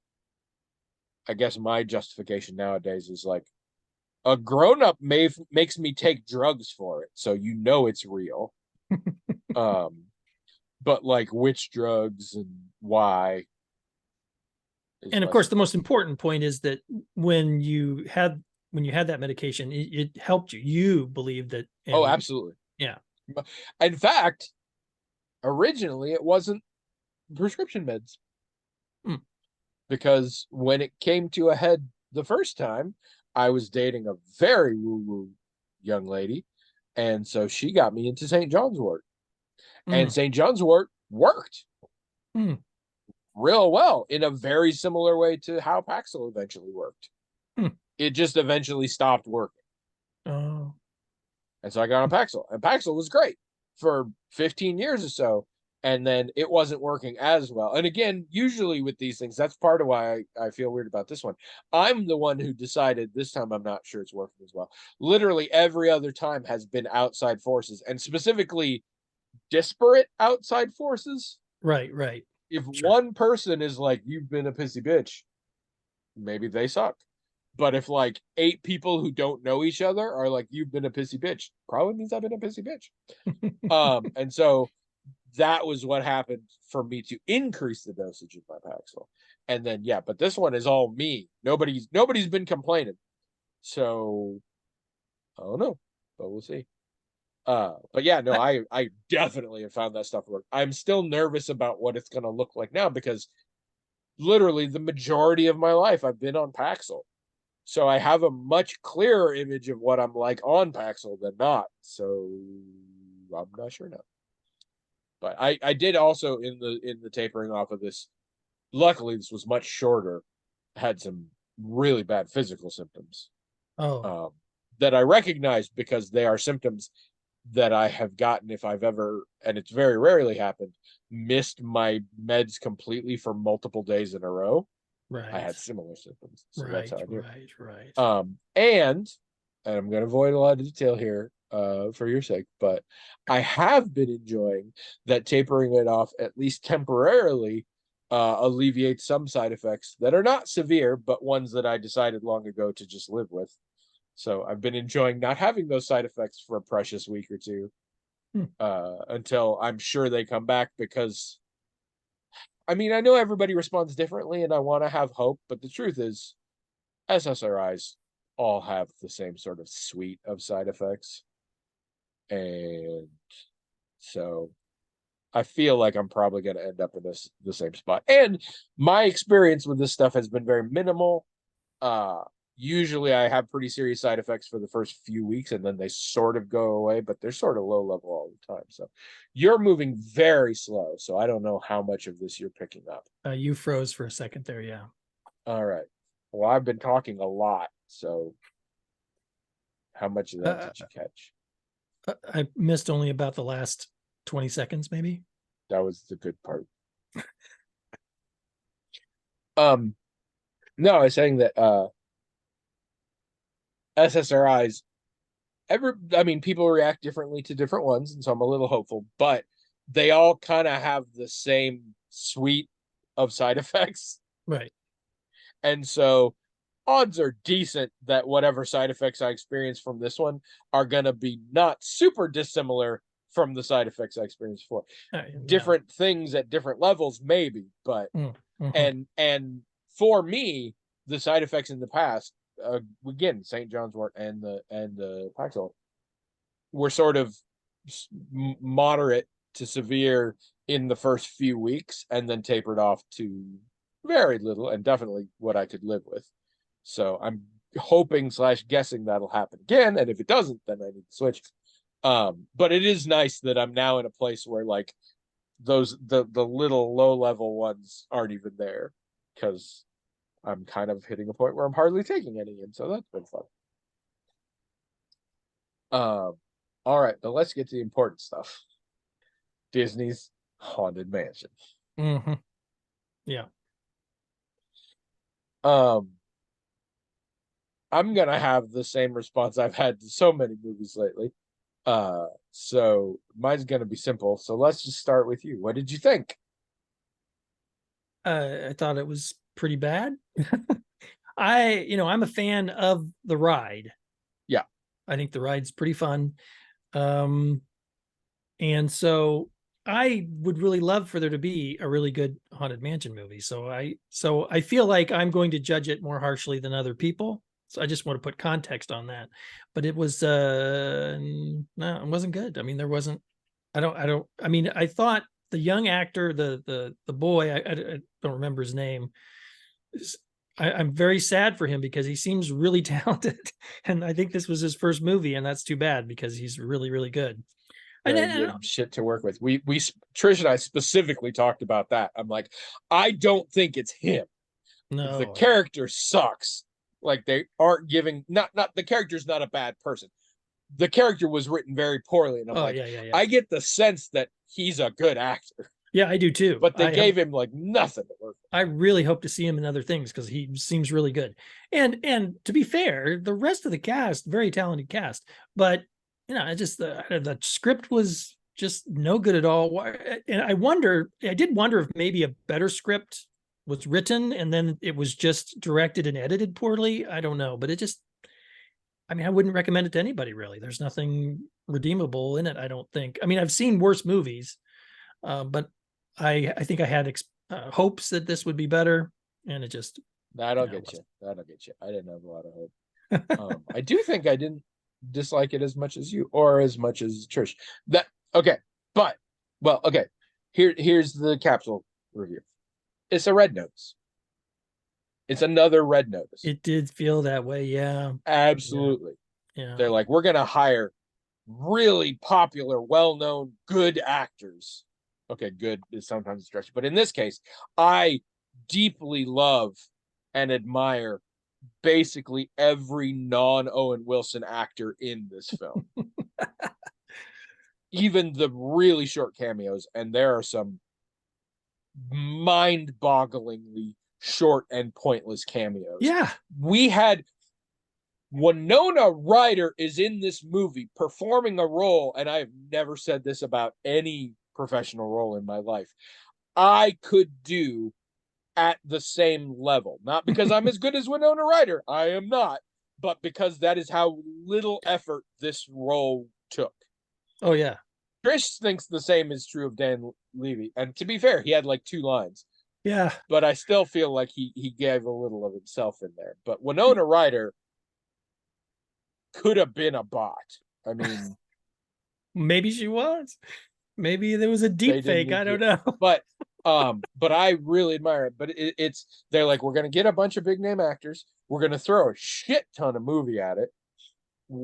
A: I guess my justification nowadays is like, a grown up makes me take drugs for it, so it's real. Um, but like which drugs and why is
B: And of
A: less
B: course, the most
A: important.
B: important point is that when you had that medication, it helped you. You believed that,
A: Oh,
B: and
A: absolutely.
B: yeah.
A: In fact, originally it wasn't prescription meds,
B: Mm.
A: because when it came to a head the first time, I was dating a very woo-woo young lady, and so she got me into St. John's wort. And
B: Mm.
A: St. John's wort worked
B: Mm.
A: real well in a very similar way to how Paxil eventually worked.
B: Mm.
A: It just eventually stopped working.
B: Oh.
A: And so I got on Paxil, and Paxil was great for 15 years or so. And then it wasn't working as well. And again, usually with these things, that's part of why I feel weird about this one. I'm the one who decided this time I'm not sure it's working as well. Literally every other time has been outside forces, and specifically disparate outside forces.
B: Right, right.
A: If
B: Sure.
A: one person is like, you've been a pissy bitch, maybe they suck. But if like 8 people who don't know each other are like, you've been a pissy bitch, probably means I've been a pissy bitch. And so that was what happened for me to increase the dosage of my Paxil. And then yeah, but this one is all me. Nobody's been complaining. So I don't know, but we'll see. But yeah, no,
B: I,
A: I definitely have found that stuff work. I'm still nervous about what it's gonna look like now, because literally the majority of my life I've been on Paxil. So I have a much clearer image of what I'm like on Paxil than not. So I'm not sure now. But I did also in the tapering off of this. Luckily, this was much shorter. Had some really bad physical symptoms,
B: oh,
A: um, that I recognized because they are symptoms that I have gotten if I've ever, and it's very rarely happened, missed my meds completely for multiple days in a row. I
B: right,
A: had similar symptoms, so that's
B: right,
A: how I knew.
B: right, right.
A: And I'm going to avoid a lot of detail here for your sake, but I have been enjoying that tapering it off, at least temporarily, alleviates some side effects that are not severe, but ones that I decided long ago to just live with. So I've been enjoying not having those side effects for a precious week or two,
B: Hmm.
A: until I'm sure they come back, because I mean, I know everybody responds differently and I want to have hope, but the truth is SSRIs all have the same sort of suite of side effects. And so I feel like I'm probably going to end up in the same spot. And my experience with this stuff has been very minimal. Usually I have pretty serious side effects for the first few weeks and then they sort of go away, but they're sort of low level all the time. So you're moving very slow. So I don't know how much of this you're picking up.
B: You froze for a second there. Yeah.
A: All right. Well, I've been talking a lot. So how much of that did you catch?
B: I missed only about the last 20 seconds, maybe.
A: That was the good part. No, I was saying that SSRIs, people react differently to different ones, and so I'm a little hopeful, but they all kind of have the same suite of side effects.
B: Right.
A: And so odds are decent that whatever side effects I experience from this one are going to be not super dissimilar from the side effects I experienced before. Different things at different levels, maybe, but and for me, the side effects in the past, again, St. John's wort and the Paxil were sort of moderate to severe in the first few weeks, and then tapered off to very little, and definitely what I could live with. So I'm hoping / guessing that'll happen again, and if it doesn't, then I need to switch. But it is nice that I'm now in a place where like the little low level ones aren't even there, because I'm kind of hitting a point where I'm hardly taking any, and so that's been fun. All right, but let's get to the important stuff. Disney's Haunted Mansion.
B: Yeah.
A: I'm gonna have the same response I've had to so many movies lately. So mine's gonna be simple. So let's just start with you. What did you think?
B: I thought it was pretty bad. I'm a fan of the ride.
A: Yeah.
B: I think the ride's pretty fun. And so I would really love for there to be a really good Haunted Mansion movie. So I feel like I'm going to judge it more harshly than other people. So I just want to put context on that. But it was no, it wasn't good. I mean, there wasn't. I thought the young actor, the boy, I don't remember his name. I'm very sad for him because he seems really talented, and I think this was his first movie, and that's too bad because he's really, really good.
A: And then shit to work with. We Trish and I specifically talked about that. I'm like, I don't think it's him.
B: No,
A: the character sucks. Like they aren't giving not the character's not a bad person. The character was written very poorly, and I'm
B: yeah.
A: I get the sense that he's a good actor.
B: Yeah, I do too.
A: But they gave him like nothing to work with.
B: I really hope to see him in other things because he seems really good. And to be fair, the rest of the cast, very talented cast, but just the script was just no good at all. And I did wonder if maybe a better script was written and then it was just directed and edited poorly. I don't know, but I wouldn't recommend it to anybody really. There's nothing redeemable in it, I don't think. I've seen worse movies, but I think I had hopes that this would be better, and it just.
A: That'll get you. I didn't have a lot of hope. I do think I didn't dislike it as much as you, or as much as Trish. Here's the capsule review. It's a Red Notice. It's another Red Notice.
B: It did feel that way, yeah.
A: Absolutely.
B: Yeah.
A: They're like, we're gonna hire really popular, well-known, good actors. Okay, good is sometimes a stretch, but in this case, I deeply love and admire basically every non-Owen Wilson actor in this film. Even the really short cameos, and there are some mind-bogglingly short and pointless cameos.
B: Yeah.
A: We had Winona Ryder is in this movie performing a role, and I have never said this about any professional role in my life, I could do at the same level. Not because I'm as good as Winona Ryder. I am not. But because that is how little effort this role took.
B: Oh, yeah.
A: Trish thinks the same is true of Dan Levy. And to be fair, he had like 2 lines.
B: Yeah.
A: but I still feel like he gave a little of himself in there. But Winona Ryder could have been a bot. I mean,
B: Maybe she was. Maybe there was a
A: they
B: deep
A: didn't
B: fake.
A: need
B: I don't
A: to,
B: know.
A: but I really admire it. But it's they're like, we're gonna get a bunch of big name actors, we're gonna throw a shit ton of movie at it.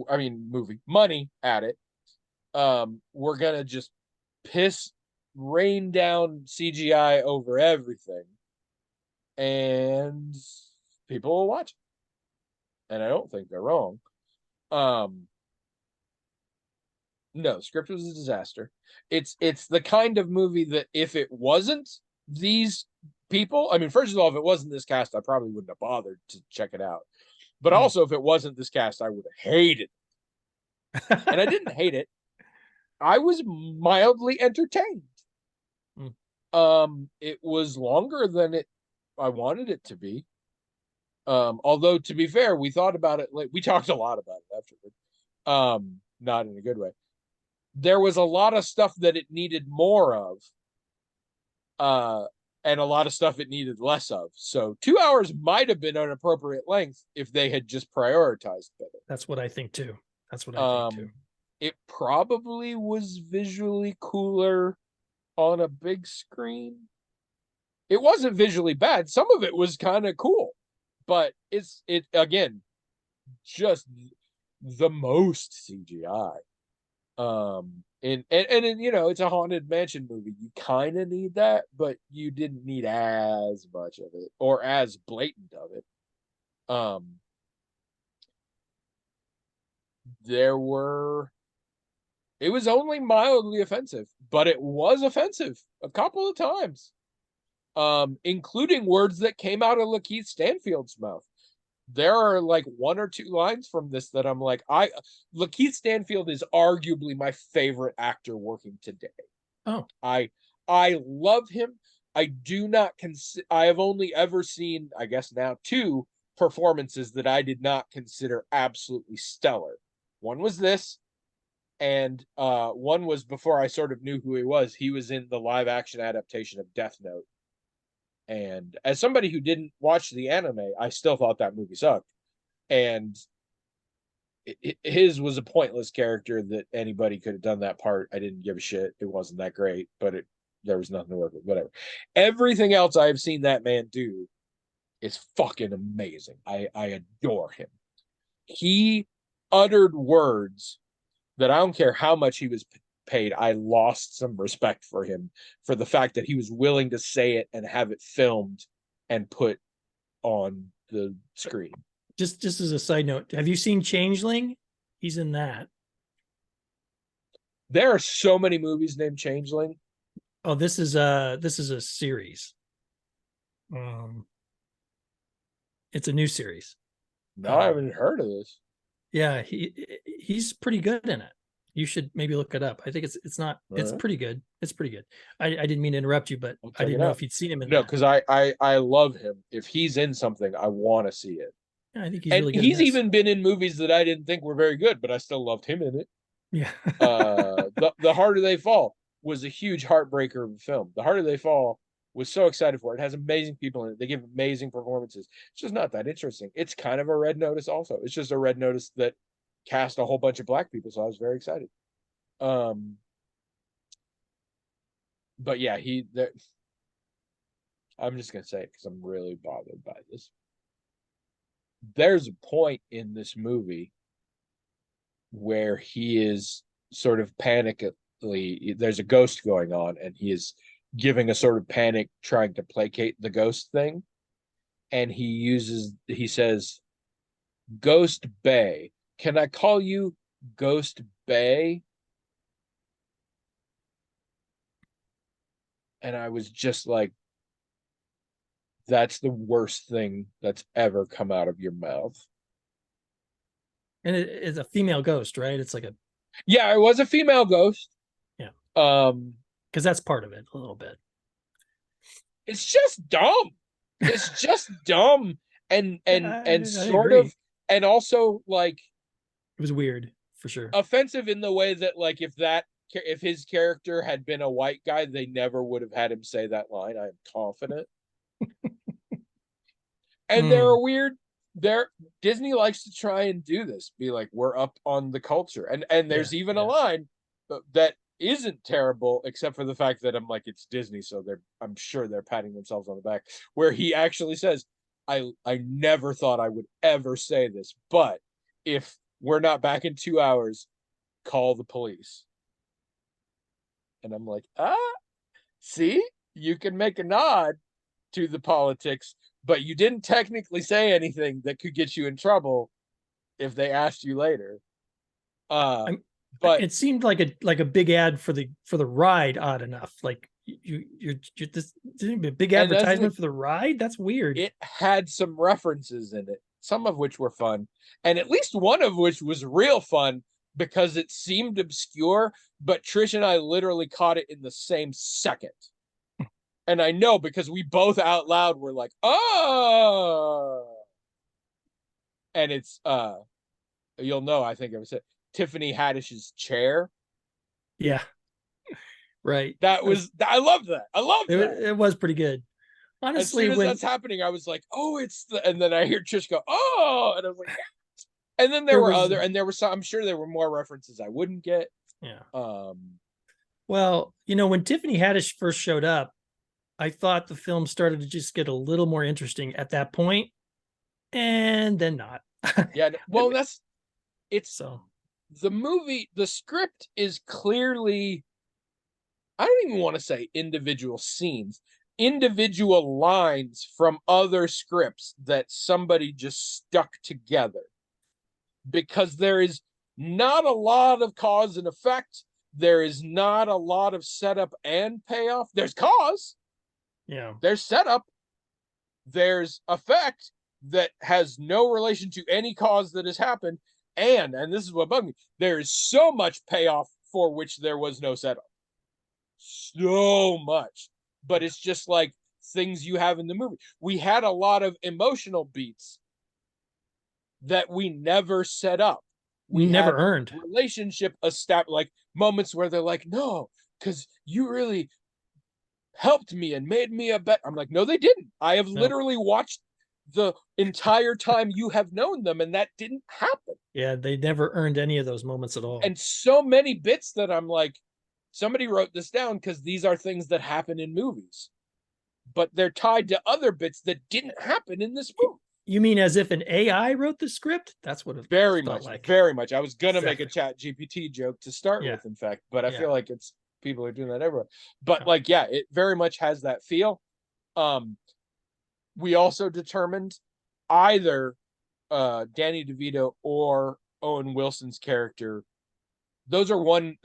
A: I mean, movie money at it. We're gonna just piss rain down CGI over everything, and people will watch it. And I don't think they're wrong. Um, no, script was a disaster. It's the kind of movie that if it wasn't these people, I mean, first of all, if it wasn't this cast, I probably wouldn't have bothered to check it out. But
B: Hmm.
A: also, if it wasn't this cast, I would have hated it. And I didn't hate it. I was mildly entertained.
B: Hmm.
A: It was longer than it I wanted it to be. Although to be fair, we thought about it, like we talked a lot about it afterward. Not in a good way. There was a lot of stuff that it needed more of, uh, and a lot of stuff it needed less of. So 2 hours might have been an appropriate length if they had just prioritized better.
B: That's what I think too. That's what I think too.
A: Um, it probably was visually cooler on a big screen. It wasn't visually bad. Some of it was kind of cool, but it again just the most CGI. And you know, it's a haunted mansion movie. You kind of need that, but you didn't need as much of it or as blatant of it. Um, there were it was only mildly offensive, but it was offensive a couple of times. Including words that came out of Lakeith Stanfield's mouth. There are like one or two lines from this that I'm like, Lakeith Stanfield is arguably my favorite actor working today.
B: Oh,
A: I love him. I do not consider. I have only ever seen, I guess now, two performances that I did not consider absolutely stellar. One was this, and one was before I sort of knew who he was. He was in the live action adaptation of Death Note. And as somebody who didn't watch the anime, I still thought that movie sucked. And his was a pointless character that anybody could have done that part. I didn't give a shit. It wasn't that great, but there was nothing to work with. Whatever. Everything else I've seen that man do is fucking amazing. I adore him. He uttered words that I don't care how much he was paid. I lost some respect for him for the fact that he was willing to say it and have it filmed and put on the screen.
B: just as a side note, have you seen Changeling? He's in that.
A: There are so many movies named Changeling.
B: Oh, this is a series. Um, it's a new series.
A: No, I haven't heard of this.
B: Yeah, he's pretty good in it. You should maybe look it up. I think it's not it's
A: Right.
B: pretty good. It's pretty good. I didn't mean to interrupt you, but I didn't know if you'd seen him in
A: No,
B: that.
A: because I love him. If he's in something, I want to see it.
B: Yeah, I think he's
A: And
B: really good in
A: he's
B: this.
A: even been in movies that I didn't think were very good, but I still loved him in it.
B: Yeah.
A: The Harder They Fall was a huge heartbreaker of a film. The Harder They Fall was so excited for it. It has amazing people in it. They give amazing performances. It's just not that interesting. It's kind of a Red Notice also. It's just a Red Notice that cast a whole bunch of black people, so I was very excited. But yeah, I'm just gonna say it because I'm really bothered by this. There's a point in this movie where he is sort of panically, there's a ghost going on, and he is giving a sort of panic, trying to placate the ghost thing. And he says, Ghost Bay. Can I call you Ghost Bay? And I was just like, that's the worst thing that's ever come out of your mouth.
B: And it's a female ghost, right? It's like a
A: Yeah, it was a female ghost.
B: Yeah.
A: Um,
B: because that's part of it a little bit.
A: it's just dumb. It's just dumb and
B: I
A: sort
B: agree.
A: of, and also like
B: It was weird for sure.
A: offensive in the way that like if his character had been a white guy, they never would have had him say that line. I am confident. And they're
B: Mm,
A: a weird. They're Disney likes to try and do this, be like we're up on the culture, and
B: yeah,
A: there's even a
B: yeah.
A: line that isn't terrible, except for the fact that I'm like it's Disney, so I'm sure they're patting themselves on the back, where he actually says, I never thought I would ever say this, but if we're not back in 2 hours, call the police. And I'm like, see, you can make a nod to the politics, but you didn't technically say anything that could get you in trouble if they asked you later. Uh,
B: I'm,
A: but
B: it seemed like a big ad for the ride, odd enough. Like you're this a big
A: and that's the thing,
B: advertisement for the ride. That's weird.
A: it had some references in it, some of which were fun, and at least one of which was real fun because it seemed obscure, but Trish and I literally caught it in the same second. And I know because we both out loud were like, oh, and it's you'll know, I think I was Tiffany Haddish's chair.
B: Yeah, right.
A: That was I love that. I love
B: It,
A: that.
B: it was pretty good.
A: As
B: Honestly,
A: soon as
B: when
A: that's happening, I was like, oh, it's the, and then I hear Trish go, oh, and I was like, yeah. And then
B: there
A: there were
B: was,
A: other, and there were some, I'm sure there were more references I wouldn't get.
B: yeah.
A: Um,
B: Well, when Tiffany Haddish first showed up, I thought the film started to just get a little more interesting at that point, and then not.
A: yeah, well, it's
B: So
A: the movie, the script is clearly, I don't even want to say individual scenes, individual lines from other scripts that somebody just stuck together because there is not a lot of cause and effect. There is not a lot of setup and payoff. There's cause,
B: yeah,
A: there's setup, there's effect that has no relation to any cause that has happened. And this is what bugged me, there is so much payoff for which there was no setup. So much. But it's just like things you have in the movie. We had a lot of emotional beats that we never set up. We
B: never
A: had
B: earned.
A: relationship established, like moments where they're like, no, because you really helped me and made me a better. I'm like, no, they didn't. I have
B: No,
A: literally watched the entire time you have known them, and that didn't happen.
B: yeah, they never earned any of those moments at all.
A: And so many bits that I'm like, somebody wrote this down because these are things that happen in movies, but they're tied to other bits that didn't happen in this movie.
B: You mean as if an AI wrote the script? That's what it
A: Very
B: felt
A: much,
B: like.
A: very much. I was gonna make a
B: Exactly.
A: Chat GPT joke to start
B: Yeah,
A: with, in fact, but I
B: yeah.
A: feel like it's people are doing that everywhere. But
B: No.
A: like, yeah, it very much has that feel. Um, we also determined either Danny DeVito or Owen Wilson's character. Those are one.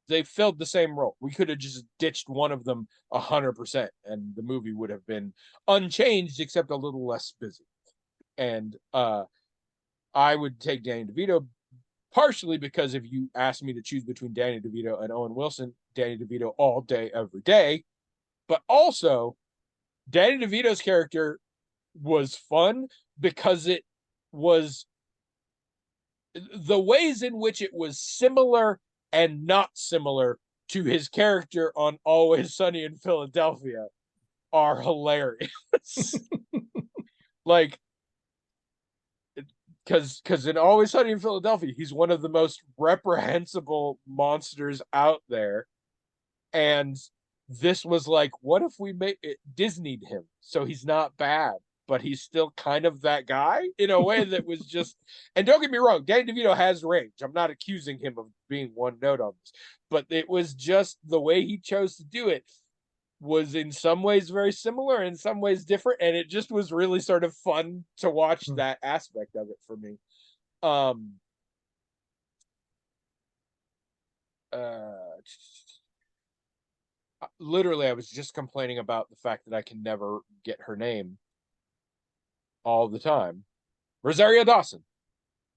A: They filled the same role. We could have just ditched one of them 100%, and the movie would have been unchanged, except a little less busy. And I would take Danny DeVito partially because if you asked me to choose between Danny DeVito and Owen Wilson, Danny DeVito all day, every day. But also, Danny DeVito's character was fun because it was the ways in which it was similar and not similar to his character on Always Sunny in Philadelphia are hilarious. Like, because in Always Sunny in Philadelphia, he's one of the most reprehensible monsters out there. And this was like, what if we made it Disneyed him so he's not bad, but he's still kind of that guy in a way that was just. And don't get me wrong, Danny DeVito has range. I'm not accusing him of being one note on this, but it was just the way he chose to do it was in some ways very similar, in some ways different, and it just was really sort of fun to watch that aspect of it for me. Um, uh, literally, I was just complaining about the fact that I can never get her name all the time. Rosario Dawson.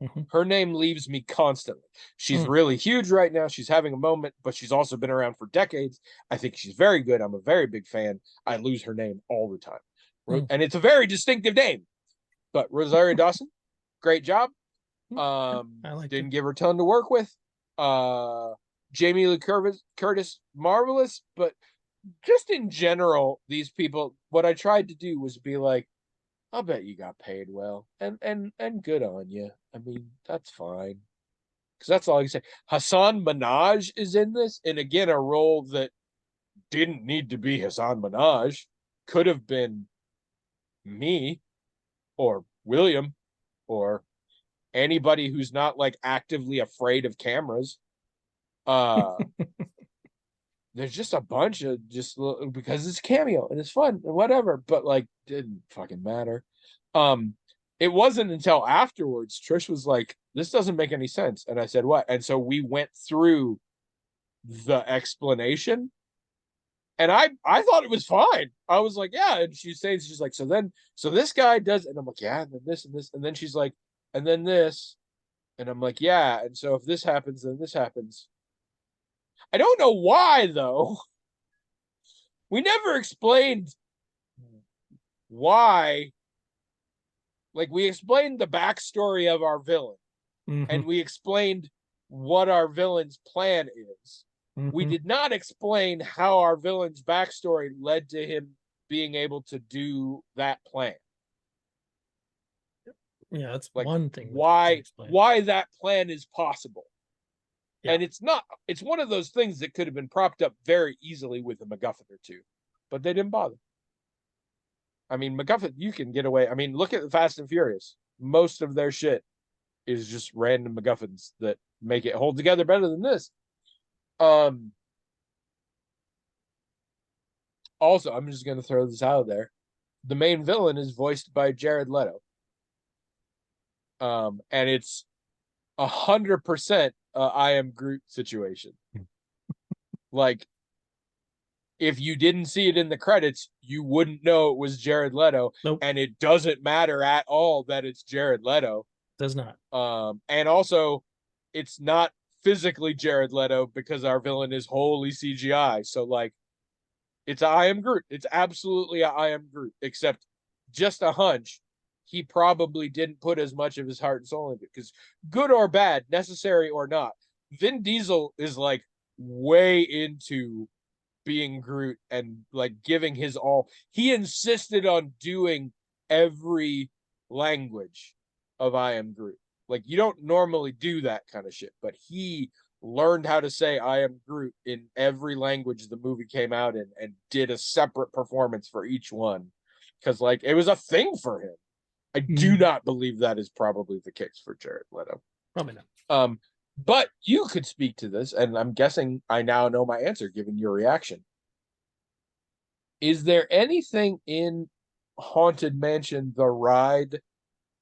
B: Mhm.
A: Her name leaves me constantly. She's
B: Mm.
A: really huge right now. She's having a moment, but she's also been around for decades. I think she's very good. I'm a very big fan. I lose her name all the time.
B: Mm.
A: And it's a very distinctive name. But Rosario Dawson, great job.
B: I liked it.
A: Didn't give her a ton to work with. Jamie Lee Curtis, marvelous, but just in general, these people, what I tried to do was be like, I'll bet you got paid well, and good on you. I mean, that's fine. Because that's all I can say. Hassan Minaj is in this, and again, a role that didn't need to be Hassan Minaj. Could have been me or William or anybody who's not like actively afraid of cameras. Uh there's just a bunch of just because it's cameo and it's fun and whatever, but like didn't fucking matter. Um it wasn't until afterwards Trish was like, this doesn't make any sense. And I said, what? And so we went through the explanation and I thought it was fine. I was like, yeah. And she's like, so this guy does, and I'm like, yeah, and then this and this, and then she's like, and then this, and I'm like, yeah. And so if this happens, then this happens. I don't know why though. We never explained why. Like we explained the backstory of our villain, and we explained what our villain's plan is. We did not explain how our villain's backstory led to him being able to do that plan.
B: Yeah, that's
A: like
B: one thing.
A: Why that plan is possible.
B: Yeah.
A: And it's not, it's one of those things that could have been propped up very easily with a MacGuffin or two, but they didn't bother. I mean, MacGuffin, you can get away. I mean, look at the Fast and Furious. Most of their shit is just random MacGuffins that make it hold together better than this. Also, I'm just going to throw this out there. The main villain is voiced by Jared Leto. And it's 100% I Am Groot situation. Like, if you didn't see it in the credits, you wouldn't know it was Jared Leto.
B: Nope.
A: And it doesn't matter at all that it's Jared Leto.
B: Does not.
A: And also, it's not physically Jared Leto because our villain is wholly CGI. So, like, it's I Am Groot. It's absolutely I Am Groot, except just a hunch. He probably didn't put as much of his heart and soul into it, because good or bad, necessary or not, Vin Diesel is like way into being Groot and like giving his all. He insisted on doing every language of I Am Groot. Like, you don't normally do that kind of shit, but he learned how to say I Am Groot in every language the movie came out in and did a separate performance for each one, because like it was a thing for him. I do not believe that is probably the case for Jared Leto.
B: Probably not.
A: But you could speak to this, and I'm guessing I now know my answer given your reaction. Is there anything in Haunted Mansion, the ride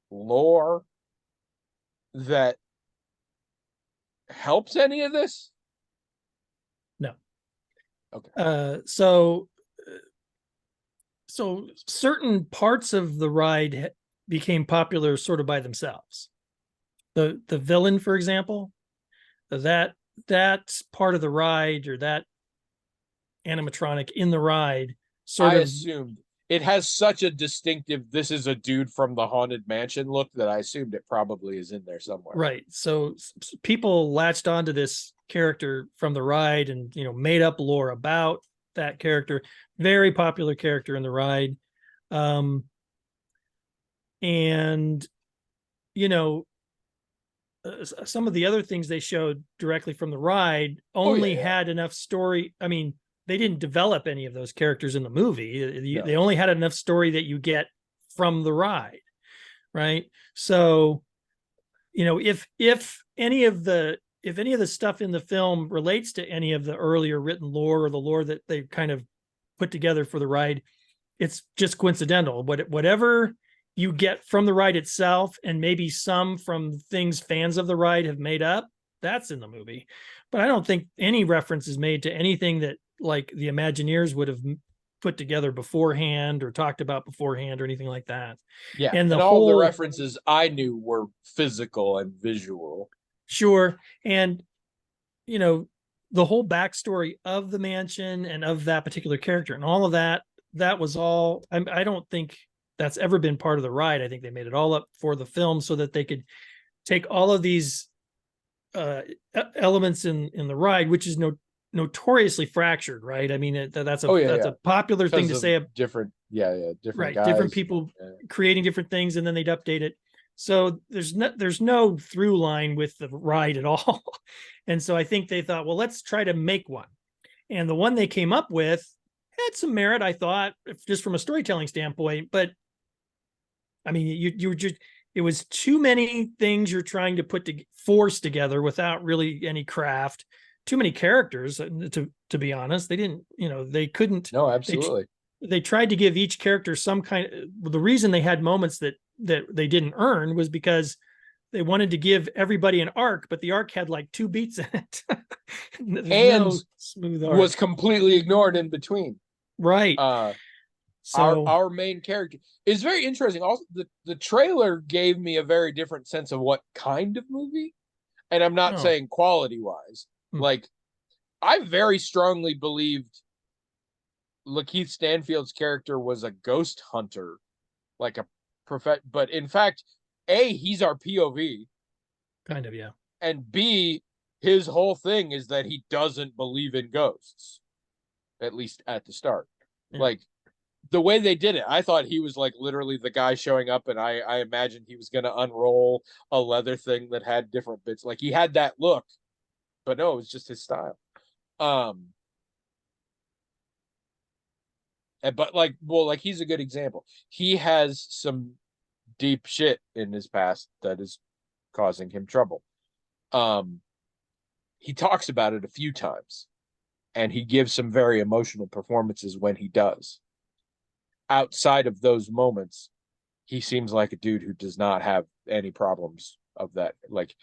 A: lore, that helps any of this?
B: No.
A: Okay.
B: So certain parts of the ride became popular sort of by themselves. The villain, for example, that part of the ride, or that animatronic in the ride,
A: I assumed it has such a distinctive, this is a dude from the Haunted Mansion look, that I assumed it probably is in there somewhere.
B: Right. So people latched onto this character from the ride and, you know, made up lore about that character. Very popular character in the ride. And, you know, some of the other things they showed directly from the ride only had enough story. I mean, they didn't develop any of those characters in the movie. They only had enough story that you get from the ride. Right. So, you know, if any of the stuff in the film relates to any of the earlier written lore, or the lore that they kind of put together for the ride, it's just coincidental. Whatever you get from the ride itself, and maybe some from things fans of the ride have made up, that's in the movie. But I don't think any reference is made to anything that like the Imagineers would have put together beforehand or talked about beforehand or anything like that.
A: Yeah. And all the references I knew were physical and visual.
B: Sure. And, you know, the whole backstory of the mansion and of that particular character and all of that was all, I don't think that's ever been part of the ride. I think they made it all up for the film so that they could take all of these elements in the ride, which is notoriously fractured, right? I mean, that's a
A: Oh yeah,
B: that's
A: yeah.
B: a popular thing
A: Because
B: to say.
A: of different, yeah, different
B: Right, different
A: guys.
B: people
A: Yeah.
B: creating different things, and then they'd update it. So there's no through line with the ride at all. And so I think they thought, well, let's try to make one. And the one they came up with had some merit, I thought, just from a storytelling standpoint. But I mean, you were just, it was too many things you're trying to force together without really any craft. Too many characters, to be honest. They didn't, they couldn't.
A: No,
B: They
A: absolutely.
B: they tried to give each character some kind of, the reason they had moments that they didn't earn was because they wanted to give everybody an arc, but the arc had like 2 beats in it. There's
A: And
B: no smooth arc.
A: was completely ignored in between.
B: Right.
A: Our
B: So
A: main character is very interesting. Also, the trailer gave me a very different sense of what kind of movie, and I'm not
B: oh,
A: saying quality wise.
B: Hmm.
A: Like, I very strongly believed Lakeith Stanfield's character was a ghost hunter, like a but in fact, A, he's our POV,
B: kind of, yeah.
A: and B, his whole thing is that he doesn't believe in ghosts, at least at the start.
B: Yeah.
A: Like, the way they did it, I thought he was like literally the guy showing up, and I imagined he was going to unroll a leather thing that had different bits. Like, he had that look, but no, it was just his style. But like, well, like, he's a good example. He has some deep shit in his past that is causing him trouble. He talks about it a few times, and he gives some very emotional performances when he does. Outside of those moments, he seems like a dude who does not have any problems of that. Like,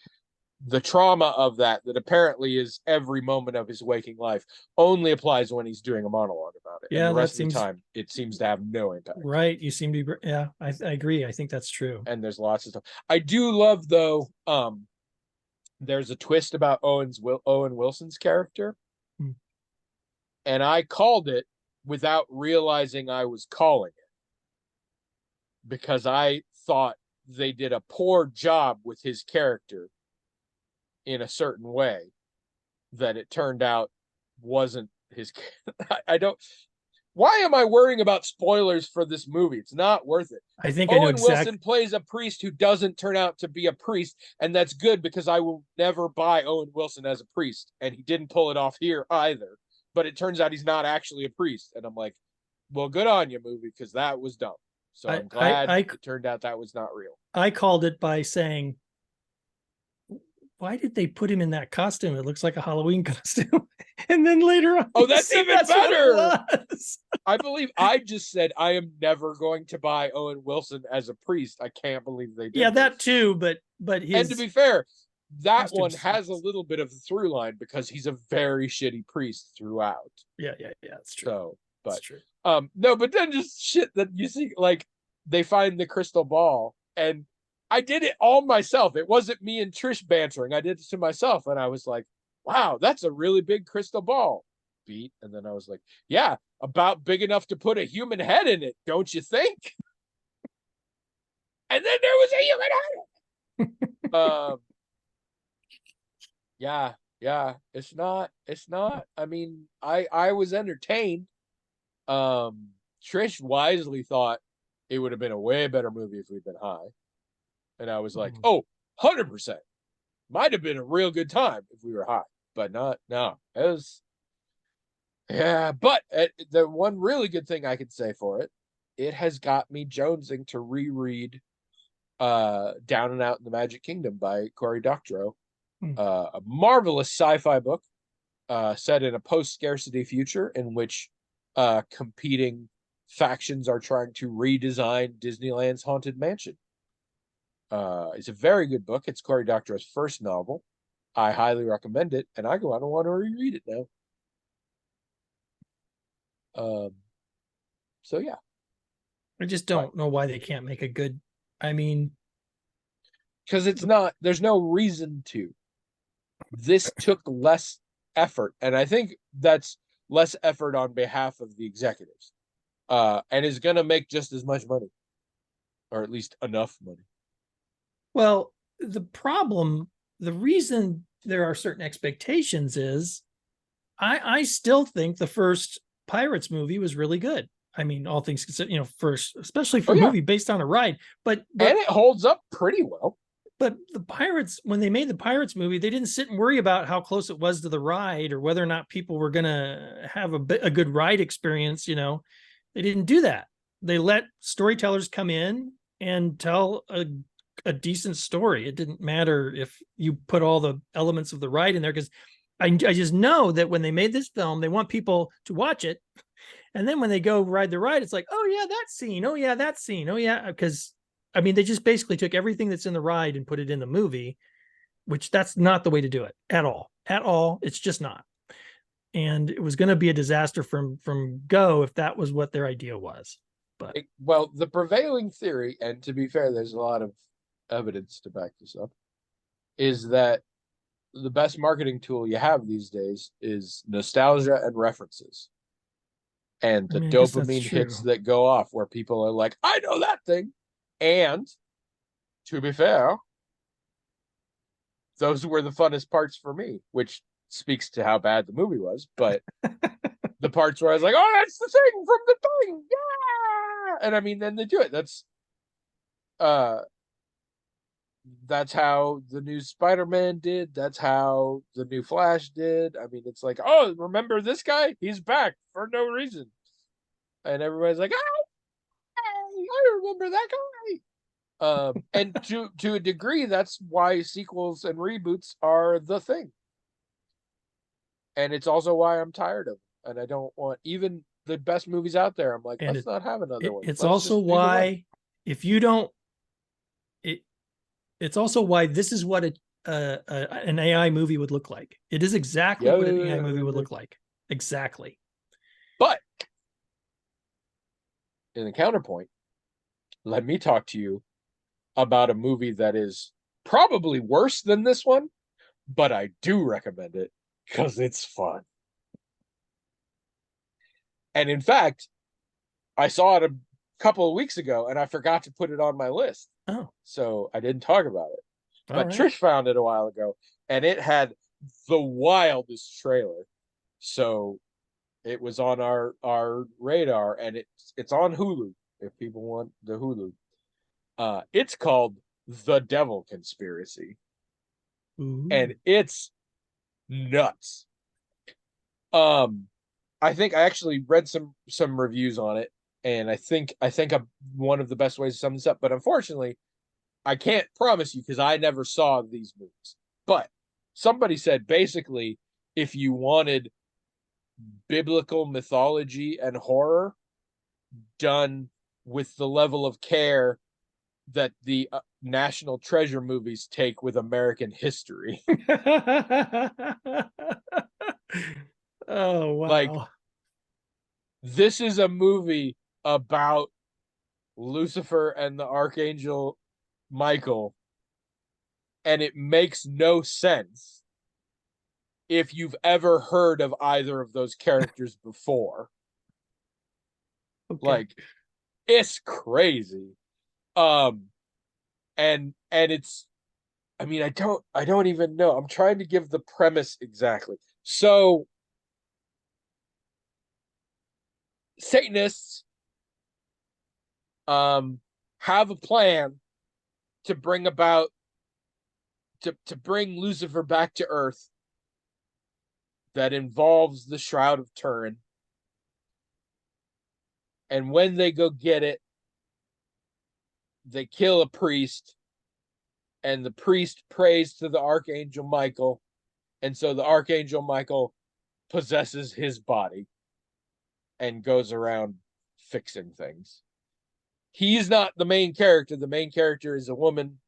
A: the trauma of that apparently is every moment of his waking life only applies when he's doing a monologue about it.
B: Yeah,
A: And the rest
B: that
A: of the
B: seems
A: time, it seems to have no impact.
B: right. You seem to be, yeah, I agree. I think that's true.
A: And there's lots of stuff. I do love, though, there's a twist about Owen Wilson's character.
B: Hmm.
A: And I called it without realizing I was calling it, because I thought they did a poor job with his character in a certain way that it turned out wasn't his. I don't. Why am I worrying about spoilers for this movie? It's not worth it.
B: I think I know
A: Owen
B: exactly.
A: Wilson plays a priest who doesn't turn out to be a priest, and that's good, because I will never buy Owen Wilson as a priest, and he didn't pull it off here either. But it turns out he's not actually a priest, and I'm like, well, good on you, movie, because that was dumb. So I'm glad it turned out that was not real.
B: I called it by saying, why did they put him in that costume? It looks like a Halloween costume. And then later on,
A: oh, that's even better. I believe I just said I am never going to buy Owen Wilson as a priest. I can't believe they did.
B: Yeah, that too, but
A: and to be fair, that one has a little bit of a through line, because he's a very shitty priest throughout.
B: Yeah, that's true.
A: So, but
B: that's true.
A: No, but then just shit that you see, like, they find the crystal ball, and I did it all myself. It wasn't me and Trish bantering. I did it to myself, and I was like, wow, that's a really big crystal ball. Beat. And then I was like, yeah, about big enough to put a human head in it, don't you think? And then there was a human head. Yeah, it's not. I mean, I was entertained. Trish wisely thought it would have been a way better movie if we'd been high. And I was like, oh, 100%. Might have been a real good time if we were high, but no. It was, yeah. But the one really good thing I could say for it, it has got me jonesing to reread Down and Out in the Magic Kingdom by Cory Doctorow. A marvelous sci-fi book set in a post-scarcity future in which competing factions are trying to redesign Disneyland's Haunted Mansion. It's a very good book. It's Cory Doctorow's first novel. I highly recommend it, and I don't want to reread it now. So yeah.
B: I just don't know why they can't make a good, I mean,
A: because there's no reason to. This took less effort, and I think that's less effort on behalf of the executives, and is going to make just as much money, or at least enough money.
B: Well, the reason there are certain expectations is I still think the first Pirates movie was really good. I mean, all things considered, first, especially for
A: Oh
B: a
A: yeah,
B: movie based on a ride. But
A: and
B: but
A: it holds up pretty well.
B: but the Pirates, when they made the Pirates movie, they didn't sit and worry about how close it was to the ride or whether or not people were gonna have a good ride experience. They didn't do that. They let storytellers come in and tell a decent story. It didn't matter if you put all the elements of the ride in there, because I just know that when they made this film, they want people to watch it. And then when they go ride the ride, it's like, oh yeah, that scene. Oh yeah, that scene. Oh yeah. Because I mean, they just basically took everything that's in the ride and put it in the movie, which that's not the way to do it at all. At all. It's just not. And it was going to be a disaster from go if that was what their idea was. But
A: Well, the prevailing theory, and to be fair, there's a lot of evidence to back this up, is that the best marketing tool you have these days is nostalgia and references. And
B: I
A: the
B: mean, I guess that's
A: dopamine hits
B: true.
A: that go off where people are like, I know that thing. And to be fair, those were the funnest parts for me, which speaks to how bad the movie was. But the parts where I was like, oh, that's the thing from the thing. Yeah. And I mean, then they do it. Uh that's how the new Spider-Man did. That's how the new Flash did. I mean, it's like, oh, remember this guy? He's back for no reason. And everybody's like, oh, I remember that guy. And to a degree, that's why sequels and reboots are the thing. And it's also why I'm tired of them. And I don't want even the best movies out there. I'm like,
B: And
A: let's not have another one.
B: it's
A: Let's
B: also
A: just do the one.
B: why if you don't, it, it's also why this is what an AI movie would look like. It is exactly what an AI movie would
A: Yeah.
B: look like. Exactly.
A: But in the counterpoint, let me talk to you about a movie that is probably worse than this one, but I do recommend it because it's fun. And in fact, I saw it a couple of weeks ago and I forgot to put it on my list.
B: Oh,
A: So I didn't talk about it.
B: all
A: But
B: right.
A: Trish found it a while ago and it had the wildest trailer. So it was on our radar and it's on Hulu if people want the Hulu. It's called The Devil Conspiracy.
B: Ooh.
A: And it's nuts. Um, I think I actually read some reviews on it, and I think I'm one of the best ways to sum this up. But unfortunately, I can't promise you because I never saw these movies. But somebody said basically, if you wanted biblical mythology and horror done with the level of care that the National Treasure movies take with American history,
B: Oh
A: like
B: wow.
A: this is a movie about Lucifer and the Archangel Michael, and it makes no sense if you've ever heard of either of those characters before.
B: Okay.
A: Like, it's crazy. Um, and it's, I mean, I don't even know. I'm trying to give the premise exactly. So Satanists um have a plan to bring about to bring Lucifer back to Earth that involves the Shroud of Turin. And when they go get it, they kill a priest, and the priest prays to the Archangel Michael. And so the Archangel Michael possesses his body and goes around fixing things. He's not the main character. The main character is a woman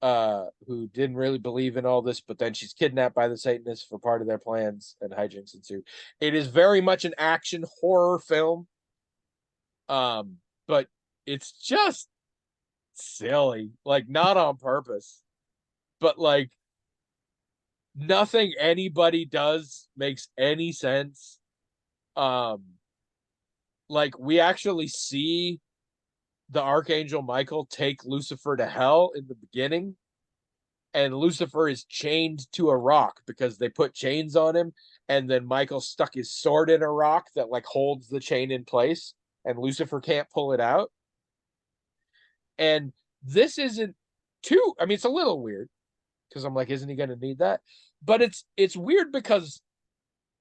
A: who didn't really believe in all this, but then she's kidnapped by the Satanists for part of their plans, and hijinks ensue. It is very much an action horror film, um, but it's just silly, like not on purpose, but like nothing anybody does makes any sense. Um, like we actually see the Archangel Michael take Lucifer to hell in the beginning, and Lucifer is chained to a rock because they put chains on him, and then Michael stuck his sword in a rock that like holds the chain in place, and Lucifer can't pull it out. And this isn't too, I mean, it's a little weird because I'm like, isn't he going to need that? But it's weird because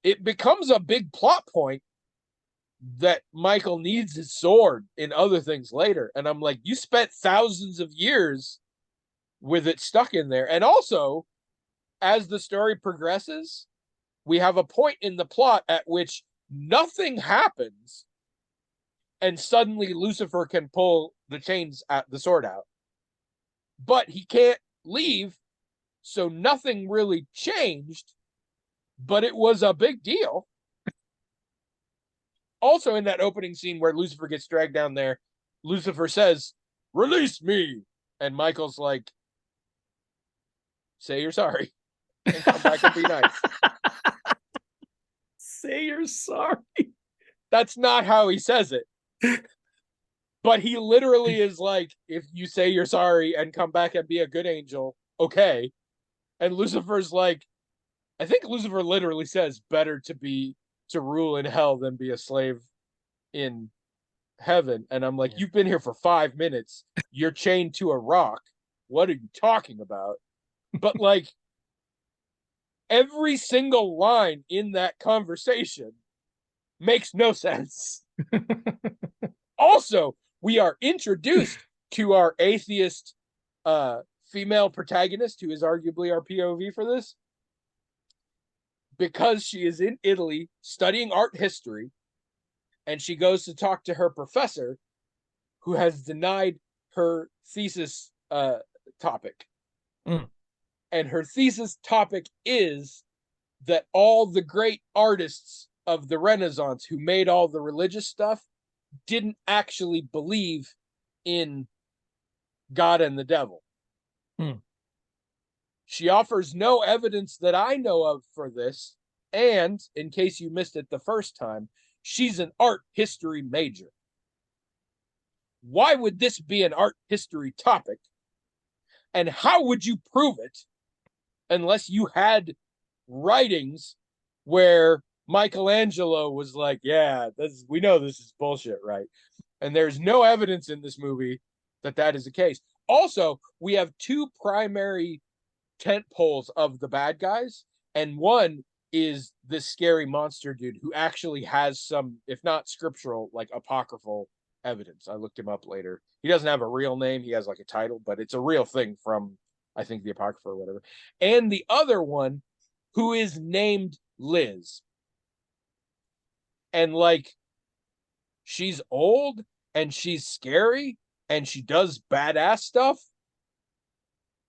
A: it becomes a big plot point that Michael needs his sword in other things later. And I'm like, you spent thousands of years with it stuck in there. And also, as the story progresses, we have a point in the plot at which nothing happens, and suddenly Lucifer can pull the chains at the sword out. But he can't leave, so nothing really changed, but it was a big deal. Also, in that opening scene where Lucifer gets dragged down there, Lucifer says, "Release me." And Michael's like, "Say you're sorry and come back and be nice."
B: Say you're sorry.
A: That's not how he says it. But he literally is like, if you say you're sorry and come back and be a good angel, okay. And Lucifer's like, I think Lucifer literally says, better to rule in hell than be a slave in heaven. And I'm like, you've been here for 5 minutes. You're chained to a rock. What are you talking about? But like, every single line in that conversation makes no sense. Also, we are introduced to our atheist female protagonist, who is arguably our POV for this, because she is in Italy studying art history, and she goes to talk to her professor, who has denied her thesis topic. And her thesis topic is that all the great artists of the Renaissance who made all the religious stuff didn't actually believe in God and the devil. She offers no evidence that I know of for this. And in case you missed it the first time, she's an art history major. Why would this be an art history topic? And how would you prove it unless you had writings where Michelangelo was like, yeah, we know this is bullshit, right? And there's no evidence in this movie that that is the case. Also, we have two primary tent poles of the bad guys, and one is this scary monster dude who actually has some, if not scriptural, like apocryphal evidence. I looked him up later. He doesn't have a real name. He has like a title, but it's a real thing from, I think, the Apocrypha or whatever. And the other one, who is named Liz. And like, she's old and she's scary and she does badass stuff.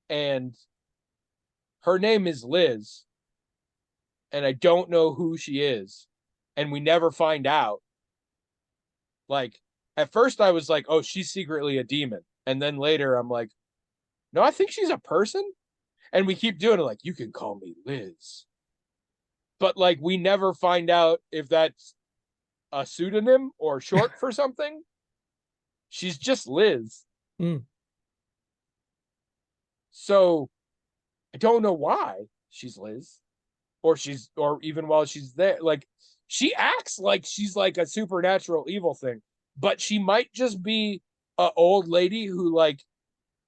A: And her name is Liz. And I don't know who she is. And we never find out. Like, at first I was like, oh, she's secretly a demon. And then later I'm like, no, I think she's a person. And we keep doing it like, you can call me Liz. But like, we never find out if that's a pseudonym or short for something. She's just Liz. So I don't know why she's Liz, or even while she's there, like, she acts like she's like a supernatural evil thing, but she might just be an old lady who like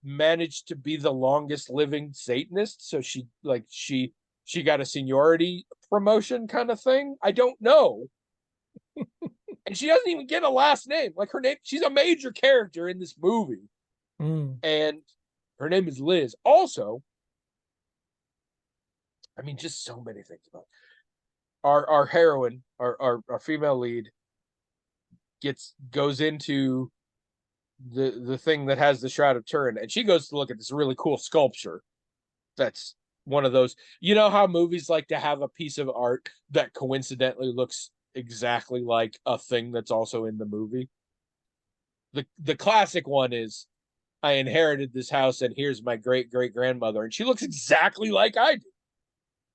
A: managed to be the longest living Satanist. So she got a seniority promotion kind of thing. I don't know. And she doesn't even get a last name. Like, her name, she's a major character in this movie. And her name is Liz. Also, I mean, just so many things about our heroine, our female lead, goes into the thing that has the Shroud of Turin, and she goes to look at this really cool sculpture. That's one of those, you know how movies like to have a piece of art that coincidentally looks exactly like a thing that's also in the movie. The classic one is, I inherited this house and here's my great great grandmother, and she looks exactly like I do.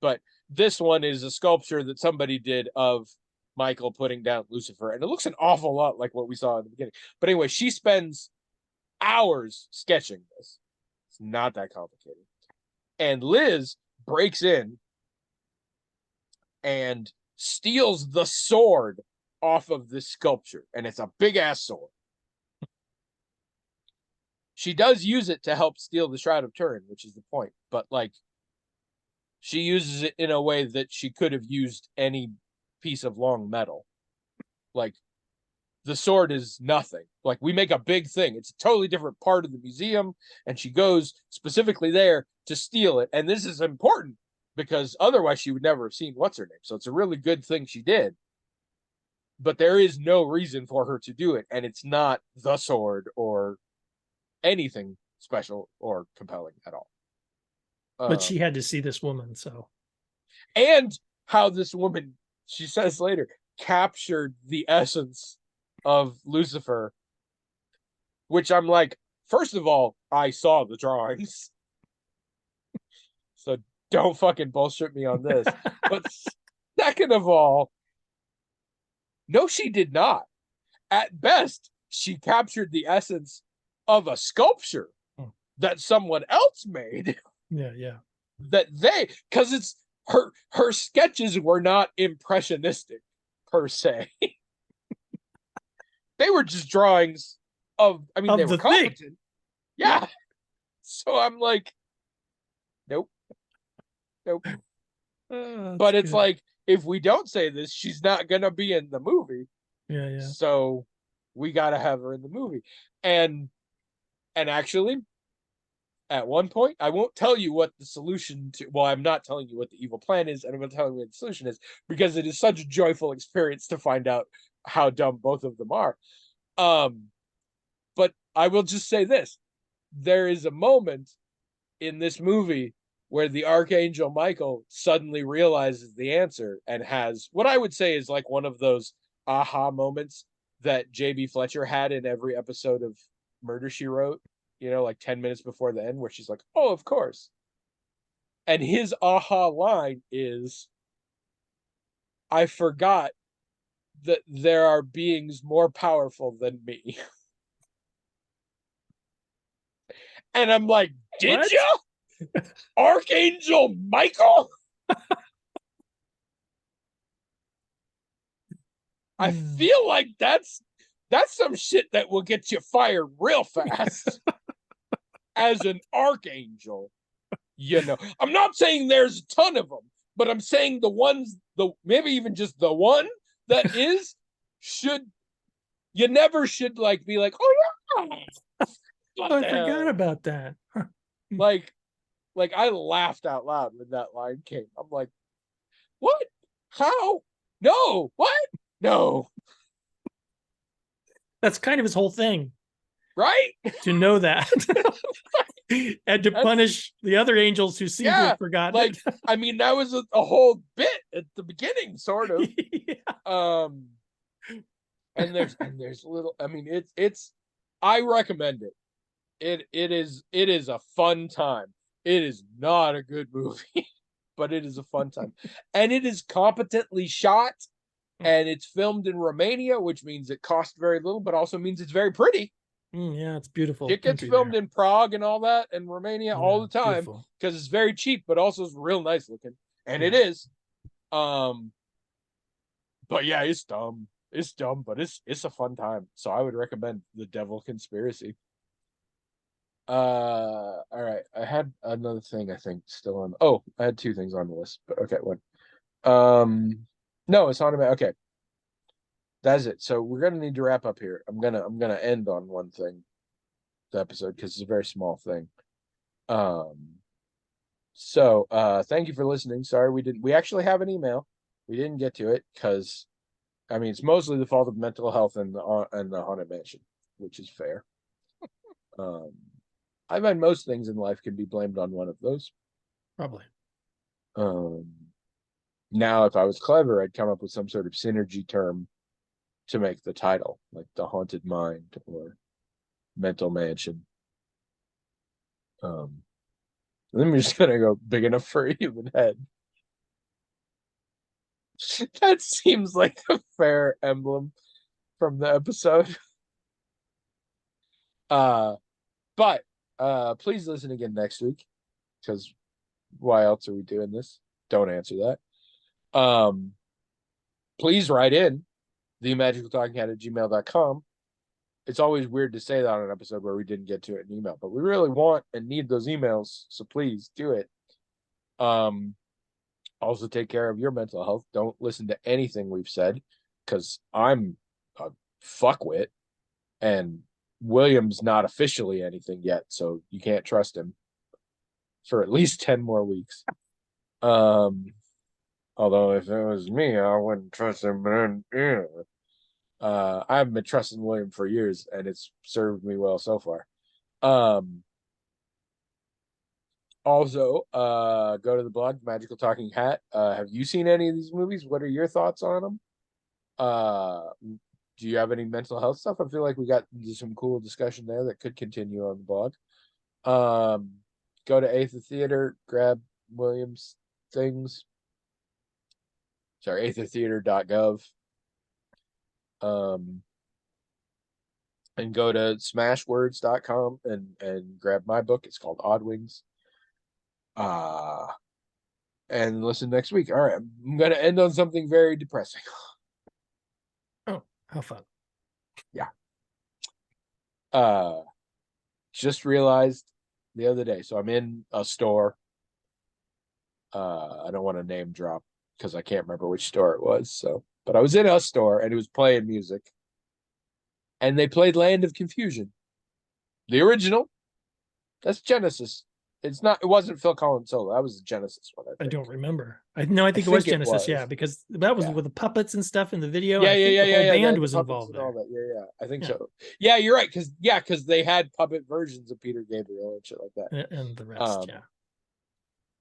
A: But this one is a sculpture that somebody did of Michael putting down Lucifer, and it looks an awful lot like what we saw in the beginning. But anyway, she spends hours sketching this. It's not that complicated. And Liz breaks in and steals the sword off of this sculpture, and it's a big ass sword. She does use it to help steal the Shroud of Turin, which is the point, but like she uses it in a way that she could have used any piece of long metal. Like the sword is nothing. Like we make a big thing. It's a totally different part of the museum, and she goes specifically there to steal it. And this is important because otherwise she would never have seen what's her name. So it's a really good thing she did. But there is no reason for her to do it, and it's not the sword or anything special or compelling at all.
B: But she had to see this woman, so.
A: And how this woman, she says later, captured the essence of Lucifer, which I'm like, first of all, I saw the drawings. So don't fucking bullshit me on this. But second of all, no, she did not. At best, she captured the essence of a sculpture that someone else made.
B: Yeah.
A: Because it's her sketches were not impressionistic per se. They were just drawings of, I mean,
B: Of
A: they were
B: the
A: competent.
B: thing.
A: Yeah. So I'm like, nope. But it's
B: good.
A: like, if we don't say this, she's not gonna be in the movie.
B: Yeah.
A: So we gotta have her in the movie. And actually, at one point, I won't tell you what the solution to, well, I'm not telling you what the evil plan is, and I'm going to tell you what the solution is, because it is such a joyful experience to find out how dumb both of them are. But I will just say this. There is a moment in this movie where the Archangel Michael suddenly realizes the answer and has what I would say is like one of those aha moments that J.B. Fletcher had in every episode of Murder, She Wrote, like 10 minutes before the end, where she's like, oh, of course. And his aha line is, I forgot that there are beings more powerful than me. And I'm like, did you? Archangel Michael? I feel like that's some shit that will get you fired real fast. As an archangel, I'm not saying there's a ton of them, but I'm saying the ones, maybe even just the one that is, you never should like be like, oh yeah,
B: I forgot about that.
A: like I laughed out loud when that line came. I'm like, what? How? No, what? No.
B: That's kind of his whole thing,
A: right?
B: To know that. And to punish the other angels who seem to have forgotten.
A: Like, I mean, that was a whole bit at the beginning, sort of. Yeah. And there's little, I mean, it's I recommend it. It is a fun time. It is not a good movie, but it is a fun time. And it is competently shot, and it's filmed in Romania, which means it cost very little, but also means it's very pretty.
B: Yeah, it's beautiful.
A: It gets filmed in Prague and all that, and Romania all the time, because it's very cheap, but also it's real nice looking, and it is. But yeah, it's dumb. It's dumb, but it's a fun time. So I would recommend The Devil Conspiracy. All right. I had another thing I think still on. Oh, I had two things on the list, but okay, one. No, it's on about. Okay, that's it. So we're gonna need to wrap up here. I'm gonna end on one thing, the episode, because it's a very small thing. So thank you for listening. Sorry we actually have an email. We didn't get to it because, I mean, it's mostly the fault of mental health and the Haunted Mansion, which is fair. I find most things in life can be blamed on one of those.
B: Probably.
A: Now, if I was clever, I'd come up with some sort of synergy term to make the title, like the Haunted Mind or Mental Mansion. Then we're just gonna go big enough for a human head. That seems like a fair emblem from the episode. But please listen again next week, because why else are we doing this? Don't answer that. Please write in themagicaltalkinghead@gmail.com. It's always weird to say that on an episode where we didn't get to it in email, but we really want and need those emails, so please do it. Also take care of your mental health. Don't listen to anything we've said, because I'm a fuckwit and William's not officially anything yet, so you can't trust him for at least 10 more weeks. Although if it was me, I wouldn't trust him. I haven't been trusting William for years, and it's served me well so far. Also, go to the blog, Magical Talking Hat. Have you seen any of these movies? What are your thoughts on them? Do you have any mental health stuff? I feel like we got into some cool discussion there that could continue on the blog. Go to Aether Theater, grab William's things. Sorry, aethertheater.gov. And go to smashwords.com and grab my book. It's called Odd Wings. And listen next week. All right, I'm gonna end on something very depressing.
B: Oh, how fun.
A: Yeah. Just realized the other day. So I'm in a store. I don't want to name drop because I can't remember which store it was. So, but I was in a store and it was playing music, and they played Land of Confusion, the original. That's Genesis. It's not. It wasn't Phil Collins solo. That was the Genesis one.
B: I
A: I think.
B: don't remember. I think it was
A: think it
B: Genesis, yeah,
A: was.
B: because that was
A: Yeah.
B: with the puppets and stuff in the video.
A: Yeah,
B: and I think the whole
A: yeah.
B: band
A: The
B: was
A: puppets
B: involved
A: and all
B: there.
A: that. Yeah. I think
B: Yeah.
A: so. Yeah, you're right. Because they had puppet versions of Peter Gabriel and shit like that.
B: And the rest, yeah.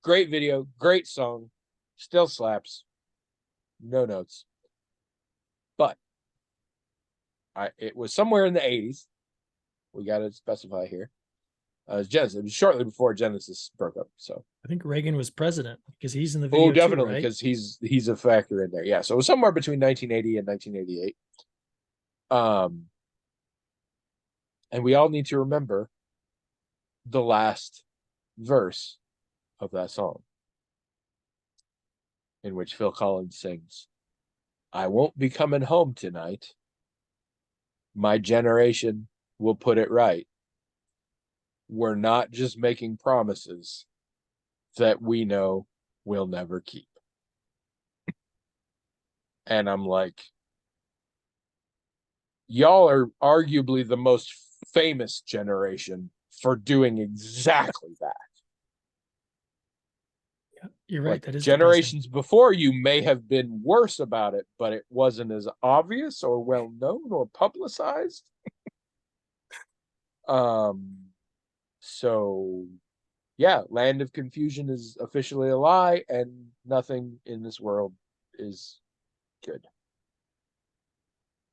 A: Great video, great song, still slaps. No notes, but it was somewhere in the 80s. We got to specify here. Genesis. It was shortly before Genesis broke up. So
B: I think Reagan was president because he's in the video.
A: oh, definitely,
B: too, right?
A: because he's a factor in there. Yeah, so it was somewhere between 1980 and 1988. And we all need to remember the last verse of that song, in which Phil Collins sings, "I won't be coming home tonight. My generation will put it right. We're not just making promises that we know we'll never keep." And I'm like, y'all are arguably the most famous generation for doing exactly that.
B: Yeah, you're right.
A: Like,
B: that is
A: generations
B: depressing.
A: before you may have been worse about it, but it wasn't as obvious or well known or publicized. So yeah, Land of Confusion is officially a lie, and nothing in this world is good.